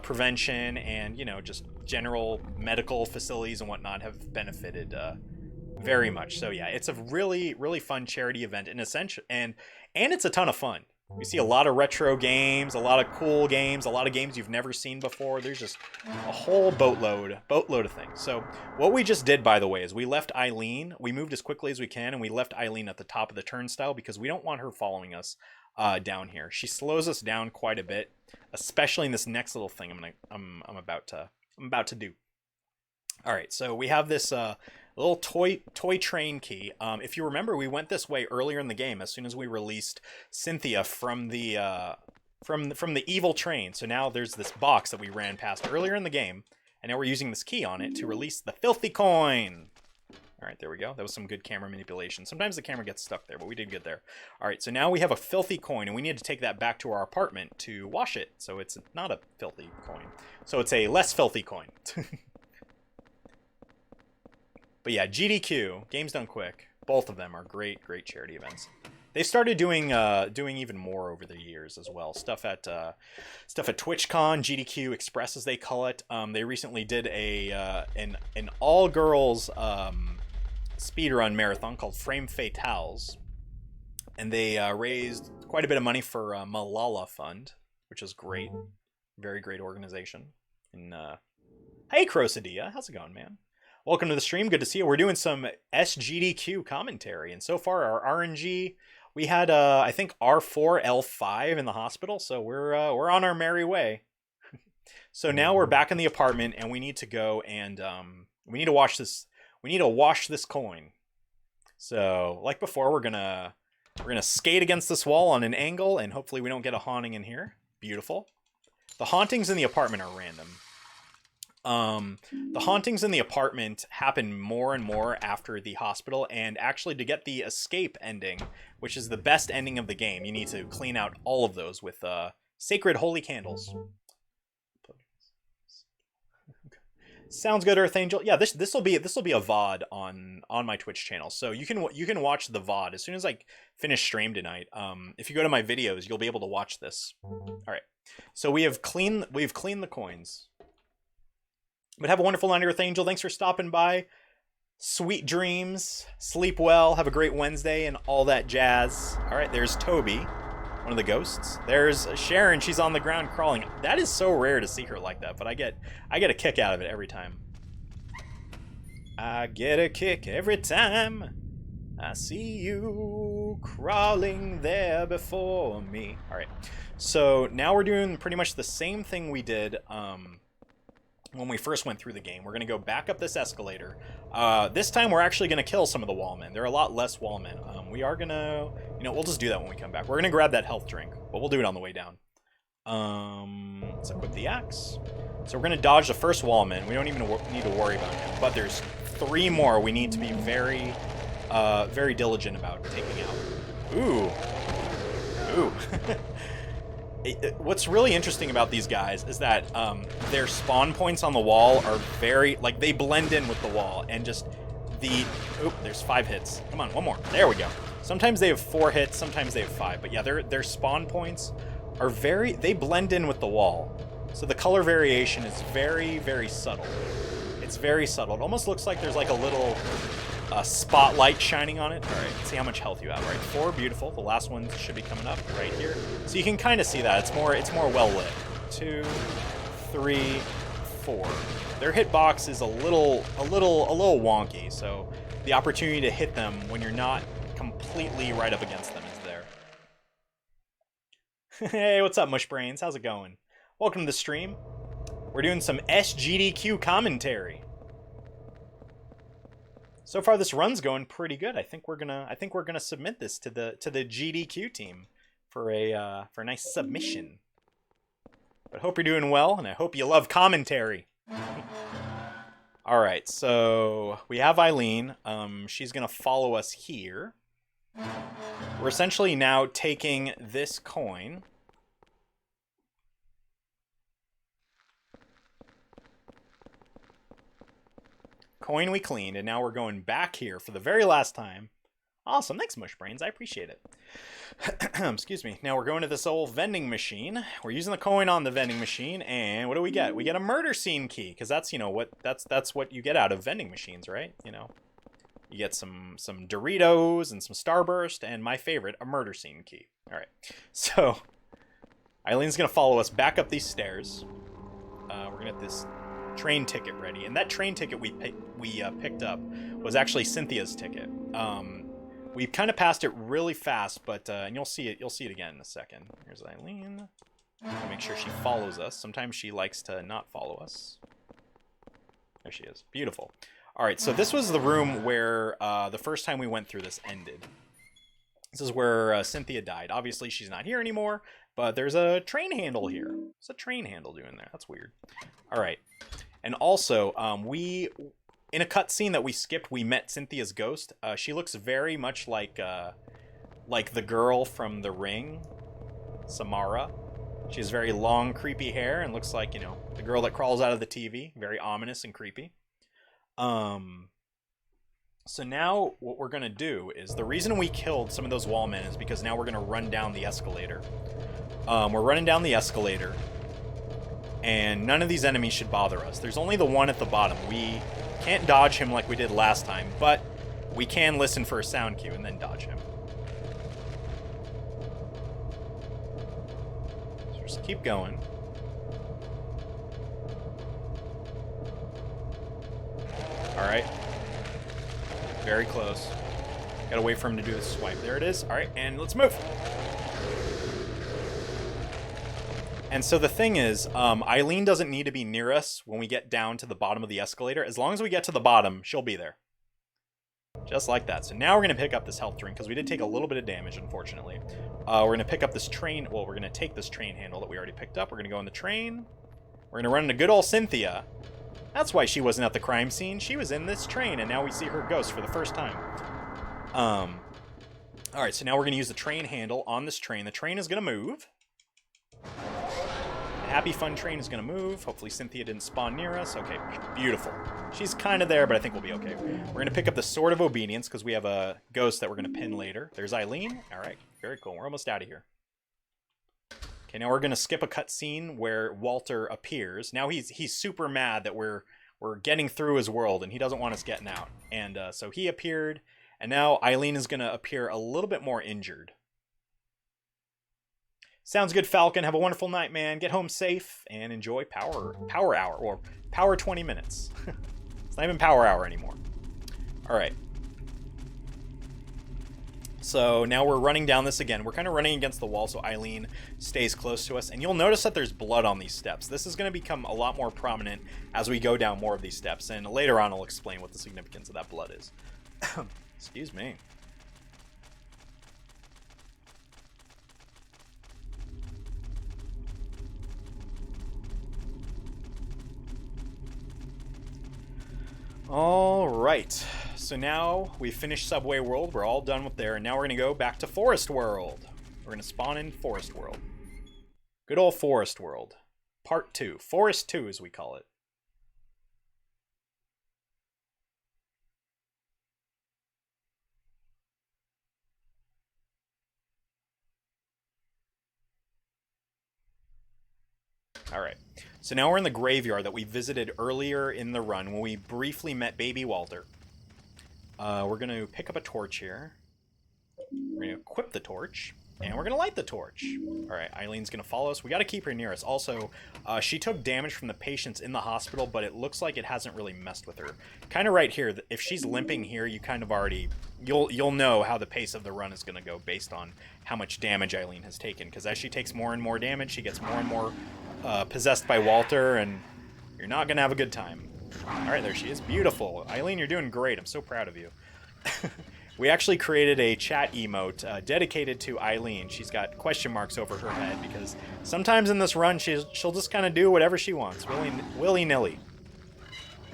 [SPEAKER 1] prevention and, you know, just general medical facilities and whatnot have benefited very much. So, yeah, it's a really, really fun charity event in essential. And it's a ton of fun. We see a lot of retro games, a lot of cool games, a lot of games you've never seen before. There's just a whole boatload of things. So what we just did, by the way, is we left Eileen. We moved as quickly as we can, and we left Eileen at the top of the turnstile because we don't want her following us down here. She slows us down quite a bit, especially in this next little thing I'm about to I'm about to do. All right, so we have this little toy train key. If you remember, we went this way earlier in the game as soon as we released Cynthia from the from the evil train. So now there's this box that we ran past earlier in the game, and now we're using this key on it to release the filthy coin. All right, there we go. That was some good camera manipulation. Sometimes the camera gets stuck there, but we did good there. All right, so now we have a filthy coin, and we need to take that back to our apartment to wash it. So it's not a filthy coin. So it's a less filthy coin. But yeah, GDQ, Games Done Quick. Both of them are great charity events. They started doing even more over the years as well. Stuff at TwitchCon, GDQ Express as they call it. They recently did an all girls speedrun marathon called Frame Fatales, and they raised quite a bit of money for Malala Fund, which is great, very great organization. And hey, Crosadia, how's it going, man? Welcome to the stream. Good to see you. We're doing some SGDQ commentary, and so far our RNG, we had I think R4 L5 in the hospital, so we're on our merry way. So now we're back in the apartment, and we need to go and we need to wash this. We need to wash this coin. So like before, we're gonna skate against this wall on an angle, and hopefully we don't get a haunting in here. Beautiful. The hauntings in the apartment are random. The hauntings in the apartment happen more and more after the hospital, and actually to get the escape ending, which is the best ending of the game, you need to clean out all of those with sacred holy candles. Sounds good, Earth Angel. Yeah, this will be a VOD on my Twitch channel, so you can watch the VOD as soon as I finish stream tonight. If you go to my videos, you'll be able to watch this. All right, so we've cleaned the coins. But have a wonderful night, Earth Angel. Thanks for stopping by. Sweet dreams. Sleep well. Have a great Wednesday and all that jazz. All right, there's Toby, one of the ghosts. There's Sharon. She's on the ground crawling. That is so rare to see her like that, but I get a kick out of it every time. I get a kick every time I see you crawling there before me. All right, so now we're doing pretty much the same thing we did when we first went through the game. We're going to go back up this escalator. This time we're actually going to kill some of the wallmen. There are a lot less wallmen. We are going to, we'll just do that when we come back. We're going to grab that health drink, but we'll do it on the way down. Let's equip the axe. So we're going to dodge the first wallman. We don't even need to worry about him, but there's 3 more we need to be very, very diligent about taking out. Ooh. Ooh. What's really interesting about these guys is that their spawn points on the wall are very, like, they blend in with the wall, and just oop, there's 5 hits. Come on, one more. There we go. Sometimes they have 4 hits, sometimes they have 5, but yeah, their spawn points are they blend in with the wall. So the color variation is very, very subtle. It's very subtle. It almost looks like there's like a little spotlight shining on it. All right, let's see how much health you have. All right, 4, beautiful. The last one should be coming up right here. So you can kind of see that. It's more well lit. 2, 3, 4. Their hitbox is a little wonky, so the opportunity to hit them when you're not completely right up against them is there. Hey, what's up, Mushbrains? How's it going? Welcome to the stream. We're doing some SGDQ commentary. So far, this run's going pretty good. I think we're gonna submit this to the GDQ team for a nice submission. But hope you're doing well, and I hope you love commentary. All right, so we have Eileen. She's gonna follow us here. We're essentially now taking this coin. Coin we cleaned, and now we're going back here for the very last time. Awesome, thanks Mushbrains, I appreciate it. Excuse me. Now we're going to this old vending machine. We're using the coin on the vending machine, and what do we get? We get a murder scene key, because that's, that's what you get out of vending machines, right? You get some Doritos and some Starburst, and my favorite, a murder scene key. All right, so Eileen's gonna follow us back up these stairs. We're gonna get this train ticket ready, and that train ticket we picked up was actually Cynthia's ticket. We kind of passed it really fast, but and you'll see it again in a second. Here's Eileen. Make sure she follows us. Sometimes she likes to not follow us. There she is. Beautiful. All right, so this was the room where the first time we went through this ended. This is where Cynthia died. Obviously, she's not here anymore, but there's a train handle here. What's a train handle doing there? That's weird. All right. And also, in a cutscene that we skipped, we met Cynthia's ghost. She looks very much like the girl from The Ring, Samara. She has very long, creepy hair and looks like, you know, the girl that crawls out of the TV. Very ominous and creepy. So now what we're going to do is, the reason we killed some of those wallmen is because now we're going to run down the escalator. We're running down the escalator, and none of these enemies should bother us. There's only the one at the bottom. We can't dodge him like we did last time, but we can listen for a sound cue and then dodge him. So just keep going. Alright. Very close. Gotta wait for him to do the swipe. There it is. Alright, and let's move. And so the thing is, Eileen doesn't need to be near us when we get down to the bottom of the escalator. As long as we get to the bottom, she'll be there. Just like that. So now we're going to pick up this health drink, because we did take a little bit of damage, unfortunately. We're going to pick up this train. Well, we're going to take this train handle that we already picked up. We're going to go on the train. We're going to run into good old Cynthia. That's why she wasn't at the crime scene. She was in this train, and now we see her ghost for the first time. Alright, so now we're going to use the train handle on this train. The train is going to move. The happy, fun train is going to move. Hopefully Cynthia didn't spawn near us. Okay, beautiful. She's kind of there, but I think we'll be okay. We're going to pick up the Sword of Obedience, because we have a ghost that we're going to pin later. There's Eileen. Alright, very cool. We're almost out of here. Okay, now we're going to skip a cutscene where Walter appears. Now he's super mad that we're getting through his world, and he doesn't want us getting out. And so he appeared, and now Eileen is going to appear a little bit more injured. Sounds good, Falcon. Have a wonderful night, man. Get home safe, and enjoy Power Hour, or Power 20 Minutes. It's not even Power Hour anymore. All right. So now we're running down this again. We're kind of running against the wall, so Eileen stays close to us. And you'll notice that there's blood on these steps. This is going to become a lot more prominent as we go down more of these steps. And later on, I'll explain what the significance of that blood is. Excuse me. All right. So now we've finished Subway World. We're all done with there. And now we're going to go back to Forest World. We're going to spawn in Forest World. Good old Forest World. Part 2. Forest 2, as we call it. All right. So now we're in the graveyard that we visited earlier in the run when we briefly met Baby Walter. We're going to pick up a torch here. We're going to equip the torch, and we're going to light the torch. All right, Eileen's going to follow us. We got to keep her near us. Also, she took damage from the patients in the hospital, but it looks like it hasn't really messed with her. Kind of right here, if she's limping here, you kind of already... You'll know how the pace of the run is going to go based on how much damage Eileen has taken, because as she takes more and more damage, she gets more and more possessed by Walter, and you're not going to have a good time. All right, there she is. Beautiful. Eileen, you're doing great. I'm so proud of you. We actually created a chat emote dedicated to Eileen. She's got question marks over her head because sometimes in this run she'll just kind of do whatever she wants, willy-nilly.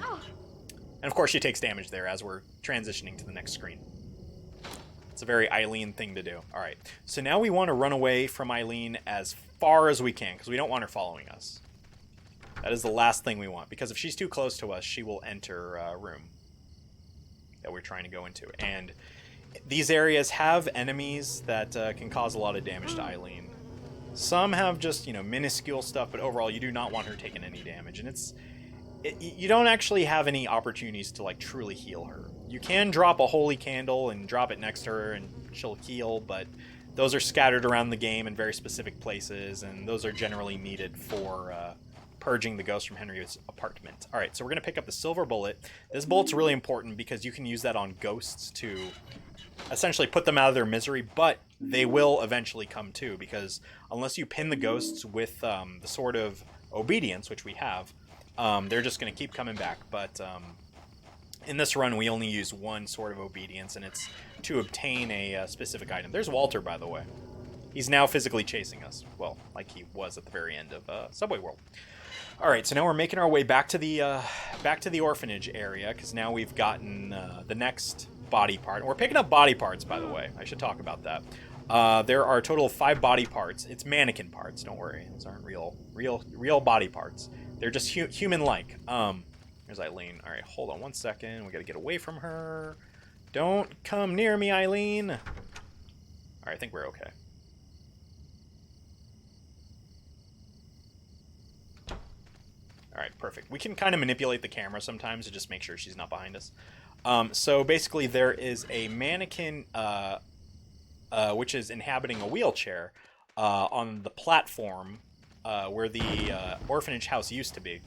[SPEAKER 1] And of course she takes damage there as we're transitioning to the next screen. It's a very Eileen thing to do. All right, so now we want to run away from Eileen as far as we can because we don't want her following us. That is the last thing we want, because if she's too close to us, she will enter a room that we're trying to go into. And these areas have enemies that can cause a lot of damage to Eileen. Some have just, minuscule stuff, but overall you do not want her taking any damage. And you don't actually have any opportunities to, truly heal her. You can drop a holy candle and drop it next to her and she'll heal, but those are scattered around the game in very specific places, and those are generally needed for... purging the ghost from Henry's apartment. All right, so we're going to pick up the silver bullet. This bullet's really important because you can use that on ghosts to essentially put them out of their misery, but they will eventually come to, because unless you pin the ghosts with the Sword of Obedience, which we have, They're just going to keep coming back. But in this run, we only use one sort of obedience, and it's to obtain a specific item. There's Walter, by the way. He's now physically chasing us. Well, like he was at the very end of Subway World. All right, so now we're making our way back to the orphanage area, because now we've gotten the next body part. And we're picking up body parts, by the way. I should talk about that. There are a total of 5 body parts. It's mannequin parts. Don't worry, those aren't real body parts. They're just human-like. There's Eileen. All right, hold on one second. We got to get away from her. Don't come near me, Eileen. All right, I think we're okay. All right, perfect. We can kind of manipulate the camera sometimes to just make sure she's not behind us. So basically, there is a mannequin which is inhabiting a wheelchair on the platform where the orphanage house used to be.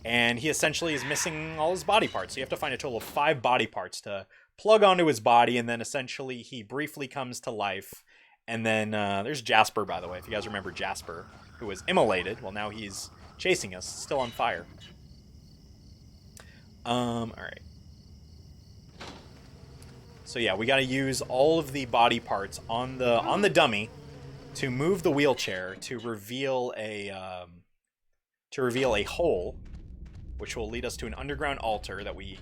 [SPEAKER 1] And he essentially is missing all his body parts. So you have to find a total of 5 body parts to plug onto his body, and then essentially he briefly comes to life. And then there's Jasper, by the way, if you guys remember Jasper, who was immolated. Well, now he's chasing us, still on fire. All right. So yeah, we got to use all of the body parts on the dummy to move the wheelchair to reveal a hole, which will lead us to an underground altar that we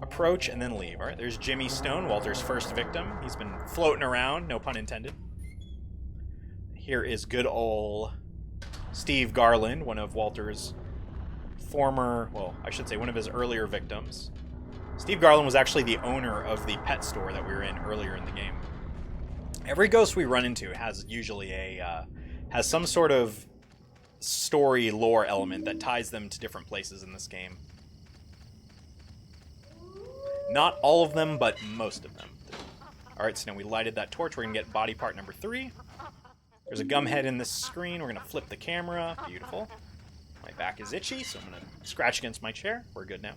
[SPEAKER 1] approach and then leave. All right, there's Jimmy Stone, Walter's first victim. He's been floating around, no pun intended. Here is good old Steve Garland, one of Walter's former, well, I should say one of his earlier victims. Steve Garland was actually the owner of the pet store that we were in earlier in the game. Every ghost we run into has usually has some sort of story lore element that ties them to different places in this game. Not all of them, but most of them. Alright, so now we lighted that torch. We're going to get body part number 3. There's a gum head in this screen. We're going to flip the camera. Beautiful. My back is itchy, so I'm going to scratch against my chair. We're good now.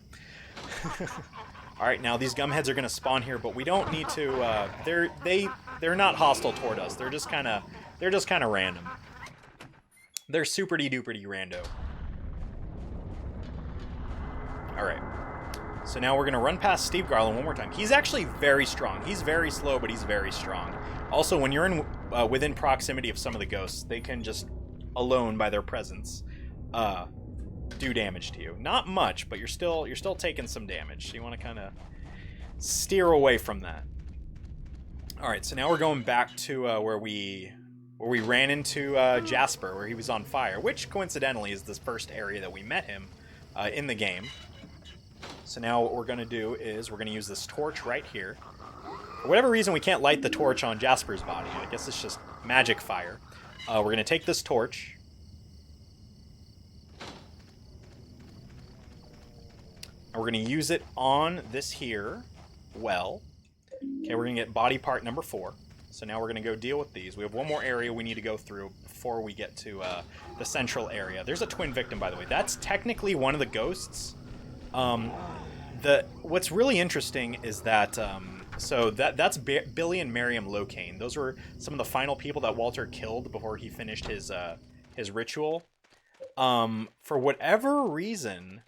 [SPEAKER 1] Alright, now these gum heads are going to spawn here, but we don't need to... They're not hostile toward us. They're just kind of random. They're super-de-duper-de rando. Alright. So now we're going to run past Steve Garland one more time. He's actually very strong. He's very slow, but he's very strong. Also, when you're within proximity of some of the ghosts, they can just, alone by their presence, do damage to you. Not much, but you're still taking some damage. So you want to kind of steer away from that. Alright, so now we're going back to where we ran into Jasper, where he was on fire, which coincidentally is this first area that we met him in the game. So now what we're going to do is we're going to use this torch right here. For whatever reason, we can't light the torch on Jasper's body. I guess it's just magic fire. We're going to take this torch. And we're going to use it on this here well. Okay, we're going to get body part number 4. So now we're going to go deal with these. We have one more area we need to go through before we get to the central area. There's a twin victim, by the way. That's technically one of the ghosts. What's really interesting is that so that's Billy and Miriam Locane. Those were some of the final people that Walter killed before he finished his ritual. For whatever reason,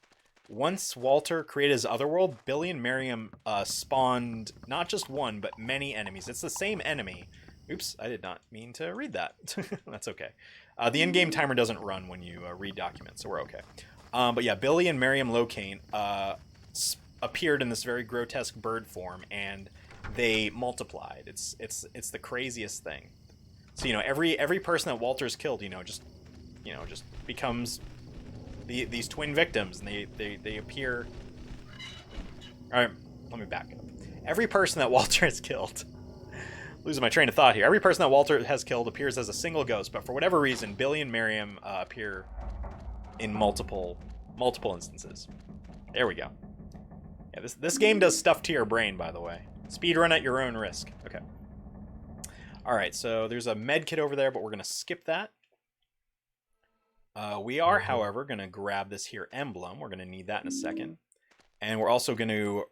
[SPEAKER 1] once Walter created his otherworld, Billy and Miriam spawned not just one but many enemies. It's the same enemy. Oops, I did not mean to read that. That's okay. The in-game timer doesn't run when you read documents, so we're okay. But yeah, Billy and Miriam Locane appeared in this very grotesque bird form, and they multiplied. It's the craziest thing. So every person that Walter's killed, just becomes these twin victims, and they appear. All right, let me back up. Every person that Walter has killed. Losing my train of thought here. Every person that Walter has killed appears as a single ghost, but for whatever reason, Billy and Miriam appear in multiple instances. There we go. Yeah, this game does stuff to your brain, by the way. Speedrun at your own risk. Okay. All right, so there's a med kit over there, but we're going to skip that. We are, however, going to grab this here emblem. We're going to need that in a second. And we're also going to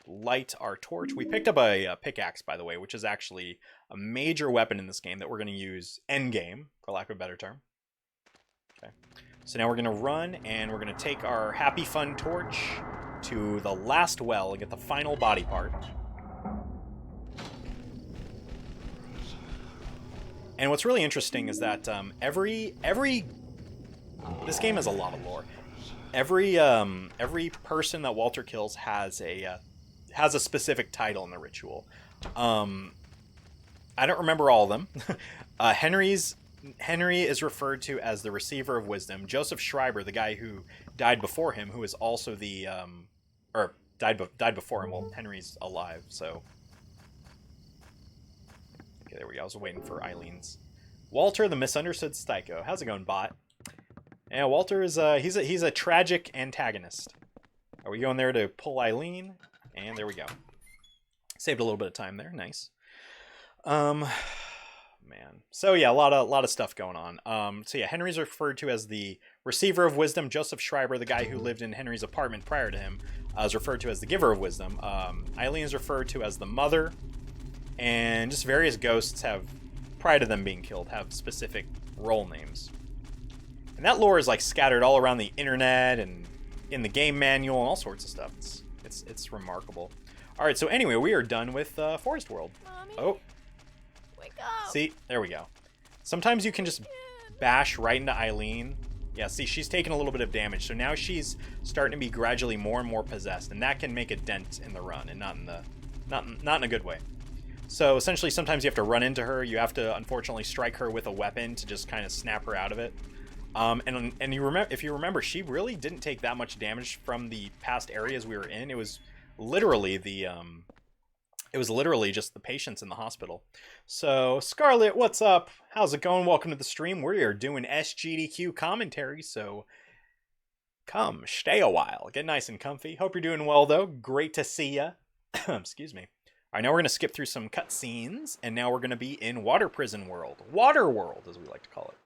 [SPEAKER 1] light our torch. We picked up a pickaxe, by the way, which is actually a major weapon in this game that we're going to use endgame, for lack of a better term. Okay. So now we're going to run, and we're going to take our Happy Fun torch to the last well and get the final body part. And what's really interesting is that this game has a lot of lore. Every person that Walter kills has a specific title in the ritual. I don't remember all of them. Henry is referred to as the Receiver of Wisdom. Joseph Schreiber, the guy who died before him, who is also the died before him. Well, Henry's alive, so okay, there we go. I was waiting for Eileen's. Walter, the Misunderstood Psycho. How's it going, bot? Yeah, Walter is he's a tragic antagonist. Are we going there to pull Eileen? And there we go. Saved a little bit of time there. Nice. Man. So yeah, a lot of stuff going on. So yeah, Henry's referred to as the Receiver of Wisdom. Joseph Schreiber, the guy who lived in Henry's apartment prior to him, is referred to as the Giver of Wisdom. Eileen is referred to as the Mother, and just various ghosts have, prior to them being killed, have specific role names. And that lore is like scattered all around the internet and in the game manual and all sorts of stuff. It's remarkable. All right, so anyway, we are done with Forest World.
[SPEAKER 3] Mommy?
[SPEAKER 1] Oh.
[SPEAKER 3] Wake up.
[SPEAKER 1] See, there we go. Sometimes you can just bash right into Eileen. Yeah, see, she's taking a little bit of damage, so now she's starting to be gradually more and more possessed, and that can make a dent in the run, and not in a good way. So essentially, sometimes you have to run into her. You have to, unfortunately, strike her with a weapon to just kind of snap her out of it. And if you remember, she really didn't take that much damage from the past areas we were in. It was literally just the patients in the hospital. So, Scarlett, what's up? How's it going? Welcome to the stream. We are doing SGDQ commentary, so come, stay a while. Get nice and comfy. Hope you're doing well, though. Great to see ya. Excuse me. All right, now we're going to skip through some cutscenes, and now we're going to be in Water Prison World. Water World, as we like to call it.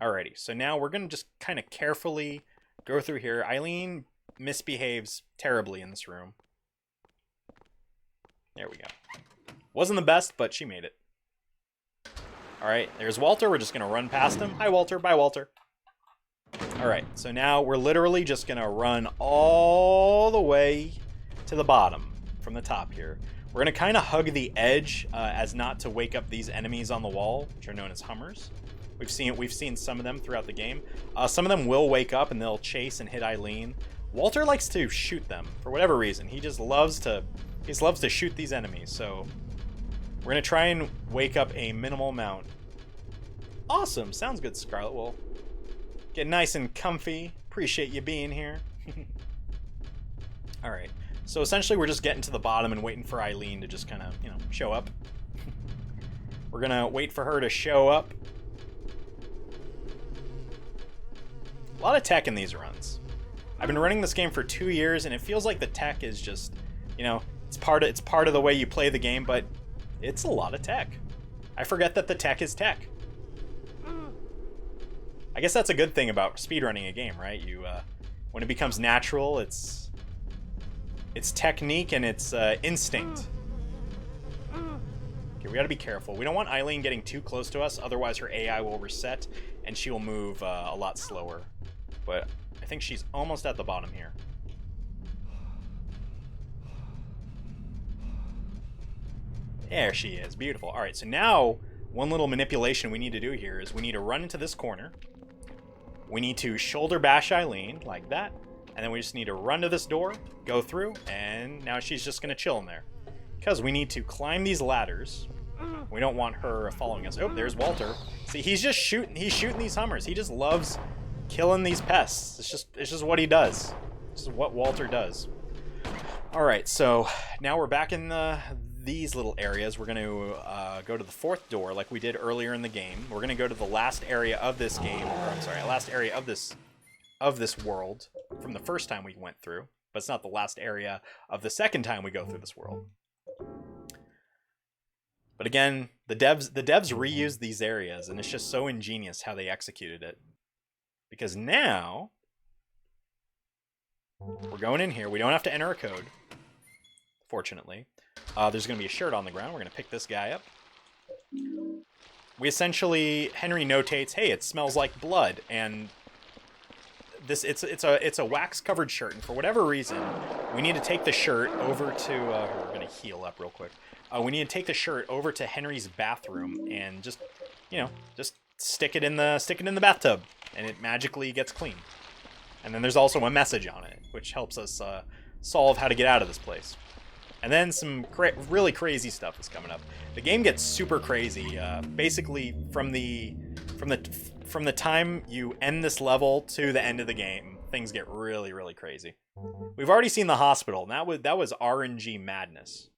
[SPEAKER 1] Alrighty, so now we're going to just kind of carefully go through here. Eileen misbehaves terribly in this room. There we go. Wasn't the best, but she made it. Alright, there's Walter. We're just going to run past him. Hi, Walter. Bye, Walter. Alright, so now we're literally just going to run all the way to the bottom from the top here. We're going to kind of hug the edge as not to wake up these enemies on the wall, which are known as Hummers. We've seen some of them throughout the game. Some of them will wake up and they'll chase and hit Eileen. Walter likes to shoot them for whatever reason. He just loves to shoot these enemies. So we're gonna try and wake up a minimal amount. Awesome, sounds good, Scarlett. Well, get nice and comfy. Appreciate you being here. All right. So essentially, we're just getting to the bottom and waiting for Eileen to just kind of, show up. We're gonna wait for her to show up. A lot of tech in these runs. I've been running this game for 2 years, and it feels like the tech is just, it's part of the way you play the game, but it's a lot of tech. I forget that the tech is tech. I guess that's a good thing about speedrunning a game, right? When it becomes natural, it's technique and it's instinct. Okay, we gotta be careful. We don't want Eileen getting too close to us, otherwise her AI will reset and she will move a lot slower. But I think she's almost at the bottom here. There she is. Beautiful. All right, so now one little manipulation we need to do here is we need to run into this corner. We need to shoulder bash Eileen like that. And then we just need to run to this door, go through, and now she's just going to chill in there. Because we need to climb these ladders. We don't want her following us. Oh, there's Walter. See, he's shooting these Hummers. He just loves killing these pests. It's just what he does. This is what Walter does. All right, so now we're back in these little areas. We're going to go to the fourth door like we did earlier in the game. We're going to go to the last area of this game. Or, I'm sorry, last area of this world from the first time we went through. But it's not the last area of the second time we go through this world. But again, the devs reused these areas, and it's just so ingenious how they executed it. Because now we're going in here. We don't have to enter a code, fortunately. There's going to be a shirt on the ground. We're going to pick this guy up. we essentially, Henry notates, hey, it smells like blood, and it's a wax covered shirt, and for whatever reason, we need to take the shirt over to we're gonna heal up real quick. We need to take the shirt over to Henry's bathroom and just stick it in the bathtub, and it magically gets clean. And then there's also a message on it, which helps us solve how to get out of this place. And then some really crazy stuff is coming up. The game gets super crazy. Basically, from the time you end this level to the end of the game, things get really, really crazy. We've already seen the hospital, and that was RNG madness.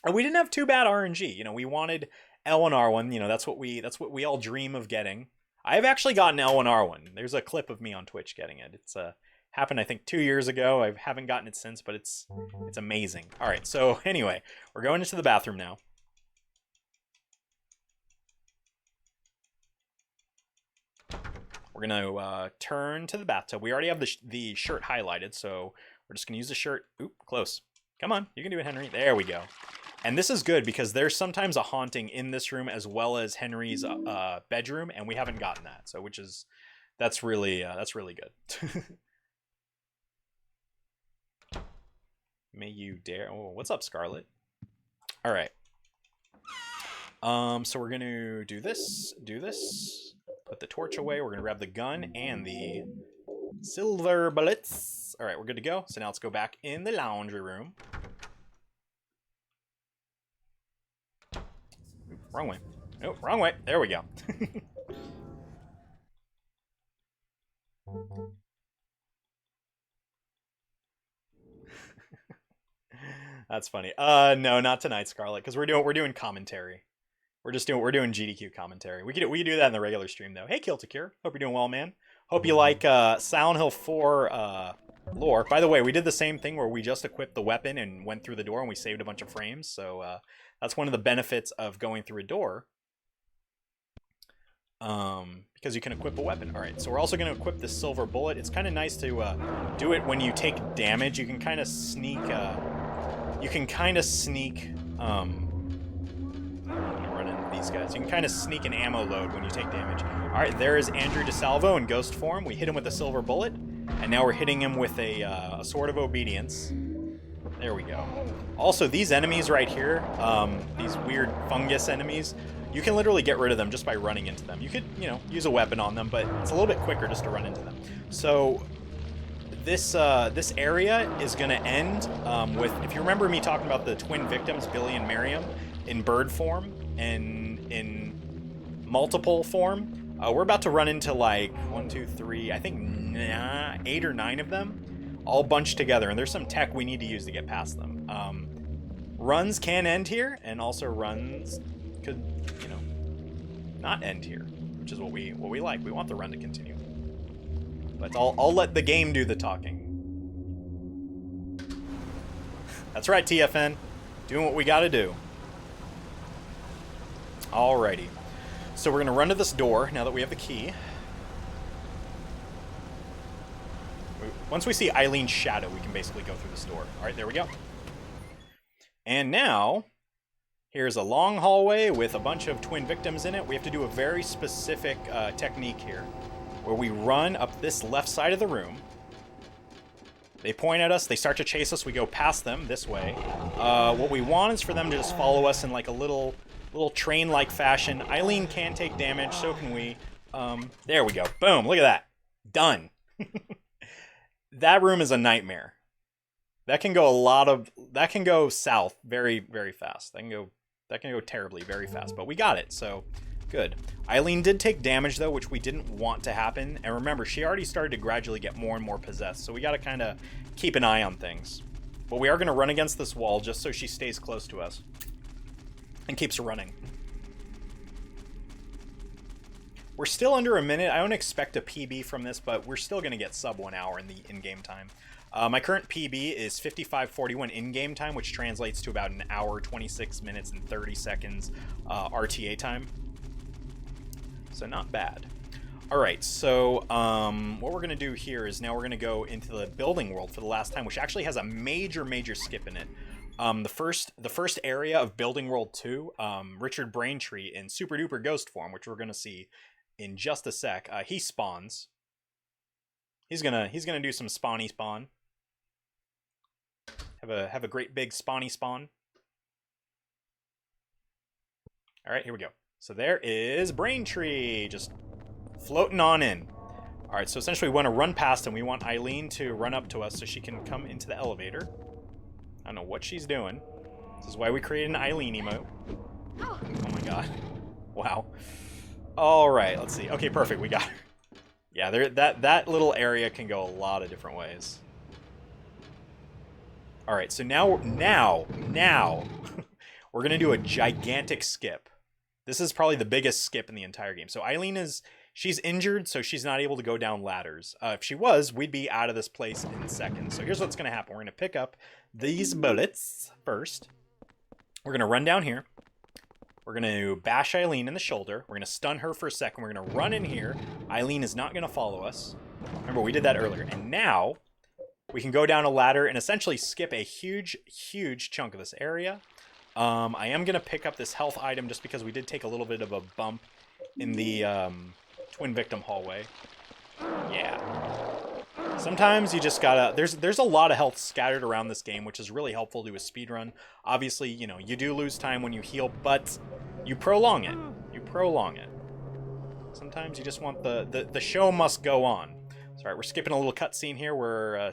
[SPEAKER 1] And we didn't have too bad RNG. You know, we wanted L1R1. You know, that's what we all dream of getting. I've actually gotten L1R1. There's a clip of me on Twitch getting it. It's happened, I think, 2 years ago. I haven't gotten it since, but it's amazing. All right, so anyway, we're going into the bathroom now. We're going to turn to the bathtub. We already have the shirt highlighted, so we're just going to use the shirt. Oop, close. Come on, you can do it, Henry. There we go. And this is good because there's sometimes a haunting in this room as well as Henry's bedroom, and we haven't gotten that. So that's really good. May you dare. Oh, what's up, Scarlet? All right. So we're gonna do this. Put the torch away. We're gonna grab the gun and the silver bullets. All right, we're good to go. So now let's go back in the laundry room. Oop, wrong way. Oh, wrong way. There we go. That's funny. No, not tonight, Scarlet, because we're doing commentary. We're doing GDQ commentary. We could do that in the regular stream though. Hey, Kiltakir, hope you're doing well, man. Hope you like Silent Hill 4 lore. By the way, we did the same thing where we just equipped the weapon and went through the door and we saved a bunch of frames. So that's one of the benefits of going through a door. Because you can equip a weapon. All right, so we're also going to equip the silver bullet. It's kind of nice to do it when you take damage. You can kind of sneak. Run into these guys. You can kind of sneak an ammo load when you take damage. All right, there is Andrew DeSalvo in ghost form. We hit him with a silver bullet, and now we're hitting him with a sword of obedience. There we go. Also, these enemies right here, these weird fungus enemies, you can literally get rid of them just by running into them. You could, use a weapon on them, but it's a little bit quicker just to run into them. So this area is going to end with, if you remember me talking about the twin victims, Billy and Miriam, in bird form and in multiple form, we're about to run into like 1, 2, 3, I think 8 or 9 of them, all bunched together, and there's some tech we need to use to get past them. Runs can end here, and also runs could, not end here, which is what we like. We want the run to continue. But I'll let the game do the talking. That's right, TFN. Doing what we gotta do. Alrighty. So we're gonna run to this door now that we have the key. Once we see Eileen's shadow, we can basically go through this door. Alright, there we go. And now, here's a long hallway with a bunch of twin victims in it. We have to do a very specific technique here, where we run up this left side of the room. They point at us, they start to chase us, we go past them this way. What we want is for them to just follow us in like a little train-like fashion. Eileen can take damage, so can we. There we go. Boom, look at that. Done. That room is a nightmare. That can go south very, very fast. That can go terribly very fast, but we got it, so good. Eileen did take damage though, which we didn't want to happen. And remember, she already started to gradually get more and more possessed, so we got to kind of keep an eye on things. But we are going to run against this wall just so she stays close to us and keeps running. We're still under a minute. I don't expect a PB from this, but we're still going to get sub 1 hour in the in-game time. My current PB is 55:41 in-game time, which translates to about an hour, 26 minutes, and 30 seconds RTA time. So not bad. All right, so what we're going to do here is now we're going to go into the building world for the last time, which actually has a major skip in it. The first area of Building World 2, Richard Braintree in Super Duper Ghost form, which we're gonna see in just a sec. He spawns. He's gonna do some spawny spawn. Have a great big spawny spawn. All right, here we go. So there is Braintree just floating on in. All right, so essentially we want to run past him. We want Eileen to run up to us so she can come into the elevator. I don't know what she's doing. This is why we created an Eileen emote. Oh my god. Wow. All right, let's see. Okay, perfect. We got her. Yeah, that little area can go a lot of different ways. All right, so now we're going to do a gigantic skip. This is probably the biggest skip in the entire game. So Eileen she's injured, so she's not able to go down ladders. If she was, we'd be out of this place in seconds. So here's what's going to happen. We're going to pick up these bullets first. We're going to run down here. We're going to bash Eileen in the shoulder. We're going to stun her for a second. We're going to run in here. Eileen is not going to follow us. Remember, we did that earlier. And now we can go down a ladder and essentially skip a huge, huge chunk of this area. I am going to pick up this health item just because we did take a little bit of a bump in the twin victim hallway. Yeah. Sometimes you just gotta... There's a lot of health scattered around this game, which is really helpful to a speedrun. Obviously, you know, you do lose time when you heal, but you prolong it. You prolong it. Sometimes you just want the show must go on. So, all right, we're skipping a little cutscene here where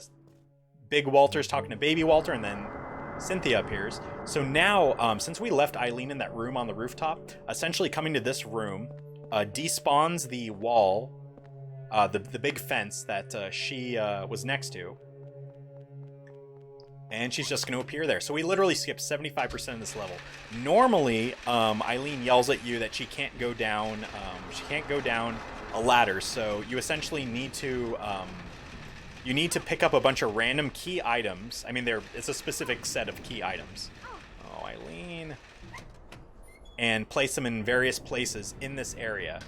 [SPEAKER 1] Big Walter's talking to Baby Walter, and then Cynthia appears. So now, since we left Eileen in that room on the rooftop, essentially coming to this room despawns the wall, the big fence that she was next to. And she's just going to appear there. So we literally skipped 75% of this level. Normally, Eileen yells at you that she can't go down. She can't go down a ladder. So you essentially need to pick up a bunch of random key items. I mean, it's a specific set of key items. Oh, Eileen. And place them in various places in this area.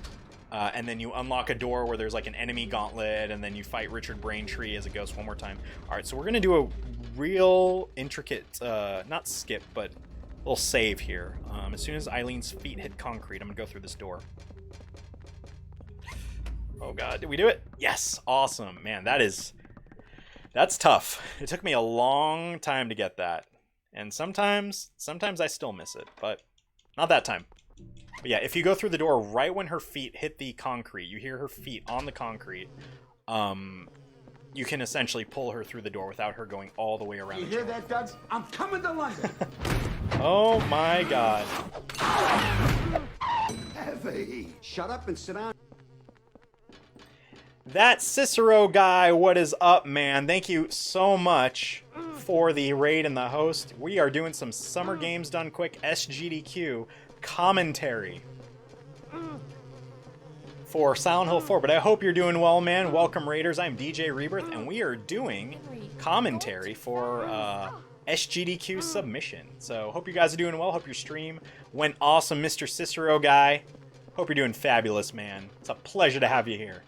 [SPEAKER 1] And then you unlock a door where there's like an enemy gauntlet, and then you fight Richard Braintree as a ghost one more time. All right, so we're going to do a real intricate, not skip, but little save here. As soon as Eileen's feet hit concrete, I'm going to go through this door. Oh god, did we do it? Yes, awesome. Man, that's tough. It took me a long time to get that. And sometimes I still miss it, but not that time. But yeah, if you go through the door right when her feet hit the concrete, you hear her feet on the concrete, you can essentially pull her through the door without her going all the way around.
[SPEAKER 4] You hear that, Doug? I'm coming to London.
[SPEAKER 1] Oh my god.
[SPEAKER 4] Heavy. Shut up and sit down.
[SPEAKER 1] That Cicero guy, what is up, man? Thank you so much for the raid and the host. We are doing some Summer Games Done Quick SGDQ commentary for Silent Hill 4, but I hope you're doing well, man. Welcome, Raiders. I'm DJ Rebirth, and we are doing commentary for SGDQ submission. So hope you guys are doing well. Hope your stream went awesome, Mr. Cicero guy. Hope you're doing fabulous, man. It's a pleasure to have you here.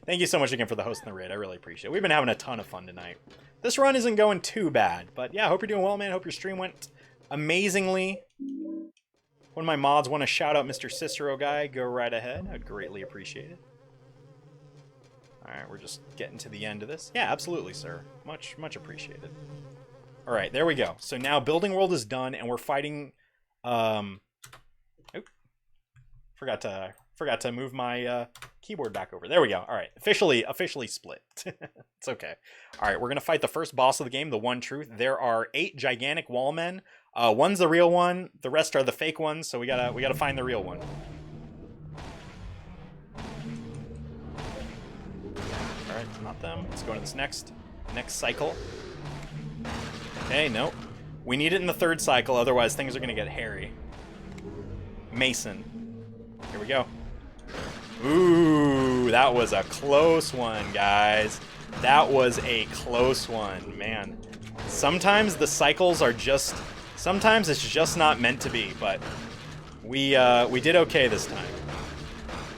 [SPEAKER 1] Thank you so much again for the host and the raid. I really appreciate it. We've been having a ton of fun tonight. This run isn't going too bad, but yeah, hope you're doing well, man. Hope your stream went amazingly. One of my mods want to shout out Mr. Cicero guy. Go right ahead. I'd greatly appreciate it. Alright, we're just getting to the end of this. Yeah, absolutely, sir. Much appreciated. Alright, there we go. So now Building World is done, and we're fighting... Forgot to move my keyboard back over. There we go. All right, officially split. It's okay. All right, we're gonna fight the first boss of the game, the One Truth. There are 8 gigantic wall men. One's the real one. The rest are the fake ones. So we gotta find the real one. All right, not them. Let's go to this next cycle. Okay, nope. We need it in the 3rd cycle, otherwise things are gonna get hairy. Mason. Here we go. Ooh, that was a close one, guys. That was a close one, man. Sometimes the cycles are just... Sometimes it's just not meant to be, but we did okay this time.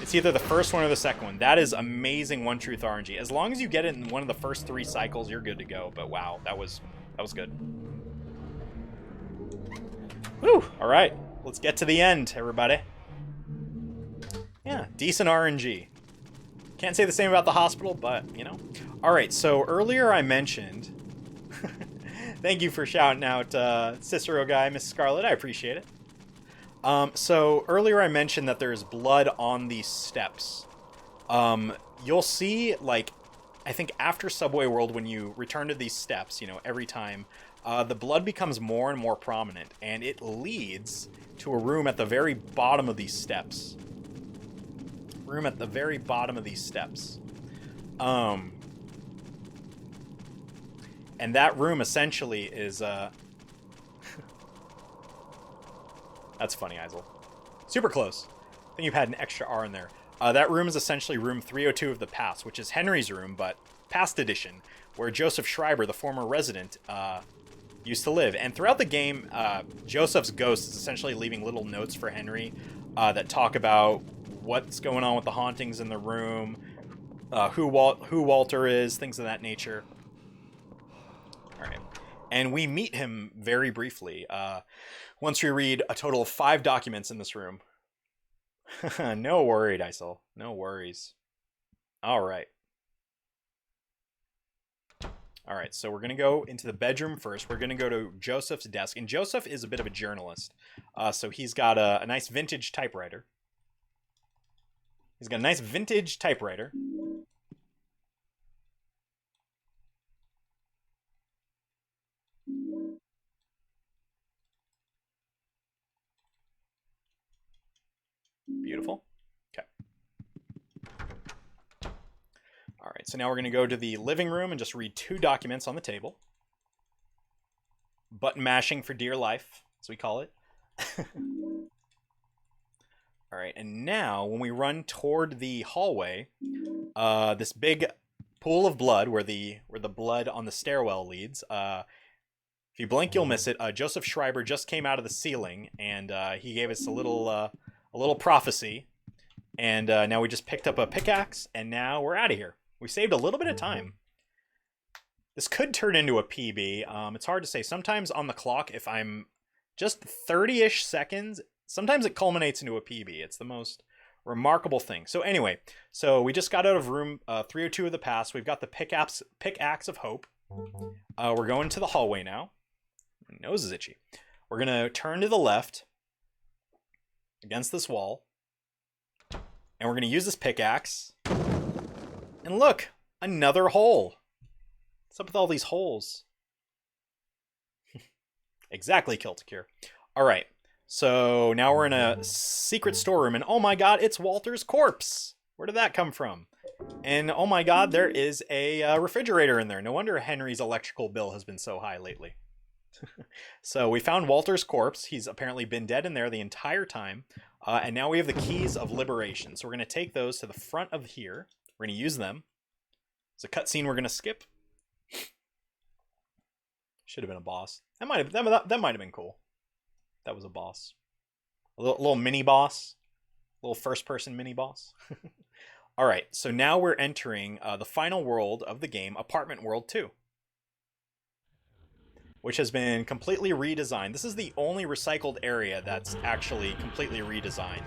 [SPEAKER 1] It's either the first one or the second one. That is amazing One Truth RNG. As long as you get it in one of the first 3 cycles, you're good to go. But wow, that was That was good. Whew! Alright, let's get to the end, everybody. Yeah, decent RNG. Can't say the same about the hospital, but, you know. Alright, so earlier I mentioned... Thank you for shouting out Cicero guy, Miss Scarlet. I appreciate it. So earlier I mentioned that there's blood on these steps. You'll see, like, I think after Subway World, when you return to these steps, you know, every time, the blood becomes more and more prominent, and it leads to a room at the very bottom of these steps. Room at the very bottom of these steps. And that room essentially is, That's funny, Eisel. Super close. I think you've had an extra R in there. That room is essentially room 302 of the past, which is Henry's room, but past edition, where Joseph Schreiber, the former resident, used to live. And throughout the game, Joseph's ghost is essentially leaving little notes for Henry that talk about what's going on with the hauntings in the room, who Walter is, things of that nature. All right. And we meet him very briefly once we read a total of 5 documents in this room. No worries, Isel. No worries. All right. All right, so we're going to go into the bedroom first. We're going to go to Joseph's desk. And Joseph is a bit of a journalist. So he's got a nice vintage typewriter. He's got a nice vintage typewriter. Beautiful. Okay. All right, so now we're going to go to the living room and just read 2 documents on the table. Button mashing for dear life, as we call it. All right, and now when we run toward the hallway, this big pool of blood where the blood on the stairwell leads, if you blink, you'll miss it. Joseph Schreiber just came out of the ceiling, and he gave us a little prophecy, and now we just picked up a pickaxe, and now we're out of here. We saved a little bit of time. This could turn into a PB. It's hard to say. Sometimes on the clock, if I'm just 30-ish seconds, sometimes it culminates into a PB. It's the most remarkable thing. So anyway, so we just got out of room 302 of the past. We've got the pickaxe of hope. We're going to the hallway now. My nose is itchy. We're going to turn to the left against this wall, and we're going to use this pickaxe, and look, another hole. What's up with all these holes? Exactly, Kilticure. All right, so now we're in a secret storeroom, and oh my god, it's Walter's corpse. Where did that come from? And oh my god, there is a refrigerator in there. No wonder Henry's electrical bill has been so high lately. So we found Walter's corpse. He's apparently been dead in there the entire time. And now we have the keys of liberation. So we're going to take those to the front of here. We're going to use them. It's a cutscene we're going to skip. Should have been a boss. That might have been cool. That was a boss. A little mini boss. A little first-person mini boss. All right, so now we're entering the final world of the game, Apartment World 2. Which has been completely redesigned. This is the only recycled area that's actually completely redesigned.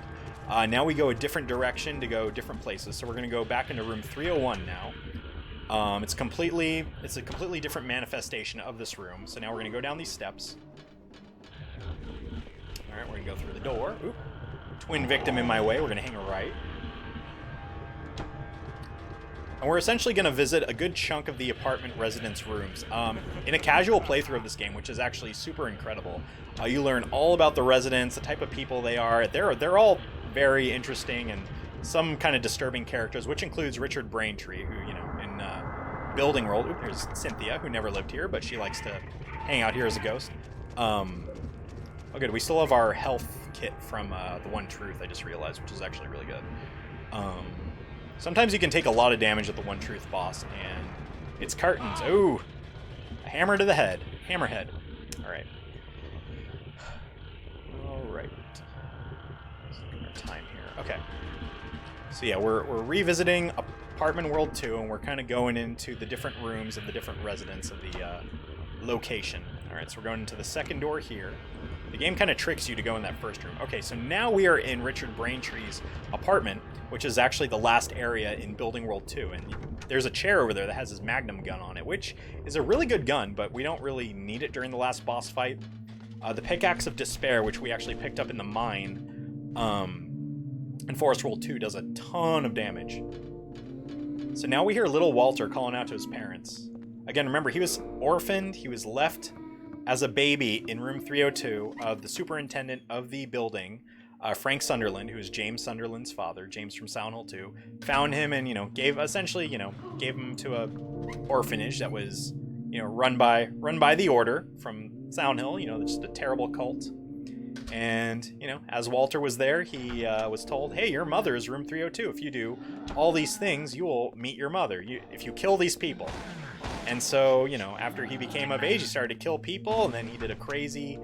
[SPEAKER 1] Now we go a different direction to go different places. So we're going to go back into room 301 now. It's a completely different manifestation of this room. So now we're going to go down these steps. All right, we're going to go through the door. Oop. Twin victim in my way. We're going to hang a right. And we're essentially going to visit a good chunk of the apartment residence rooms. In a casual playthrough of this game, which is actually super incredible, you learn all about the residents, the type of people they are. They're all very interesting and some kind of disturbing characters, which includes Richard Braintree, who, you know, in Building World, there's Cynthia, who never lived here, but she likes to hang out here as a ghost. Oh good, we still have our health kit from the One Truth, I just realized, which is actually really good. Sometimes you can take a lot of damage at the One Truth boss, and it's cartons. Ooh, a hammer to the head. Hammerhead. All right. All right. Our time here. Okay. So yeah, we're revisiting Apartment World 2, and we're kind of going into the different rooms of the different residents of location. All right, so we're going into the second door here. The game kind of tricks you to go in that first room. Okay, so now we are in Richard Braintree's apartment, which is actually the last area in Building World 2. And there's a chair over there that has his Magnum gun on it, which is a really good gun, but we don't really need it during the last boss fight. The Pickaxe of Despair, which we actually picked up in the mine in Forest World 2, does a ton of damage. So now we hear little Walter calling out to his parents. Again, remember, he was orphaned. He was left as a baby in room 302. The superintendent of the building, Frank Sunderland, who is James Sunderland's father, James from Silent Hill 2, found him and, gave him to a orphanage that was, run by the Order from Silent Hill, just a terrible cult. And, as Walter was there, he was told, hey, your mother is room 302. If you do all these things, you will meet your mother. If you kill these people. And so, after he became of age, he started to kill people, and then he did a crazy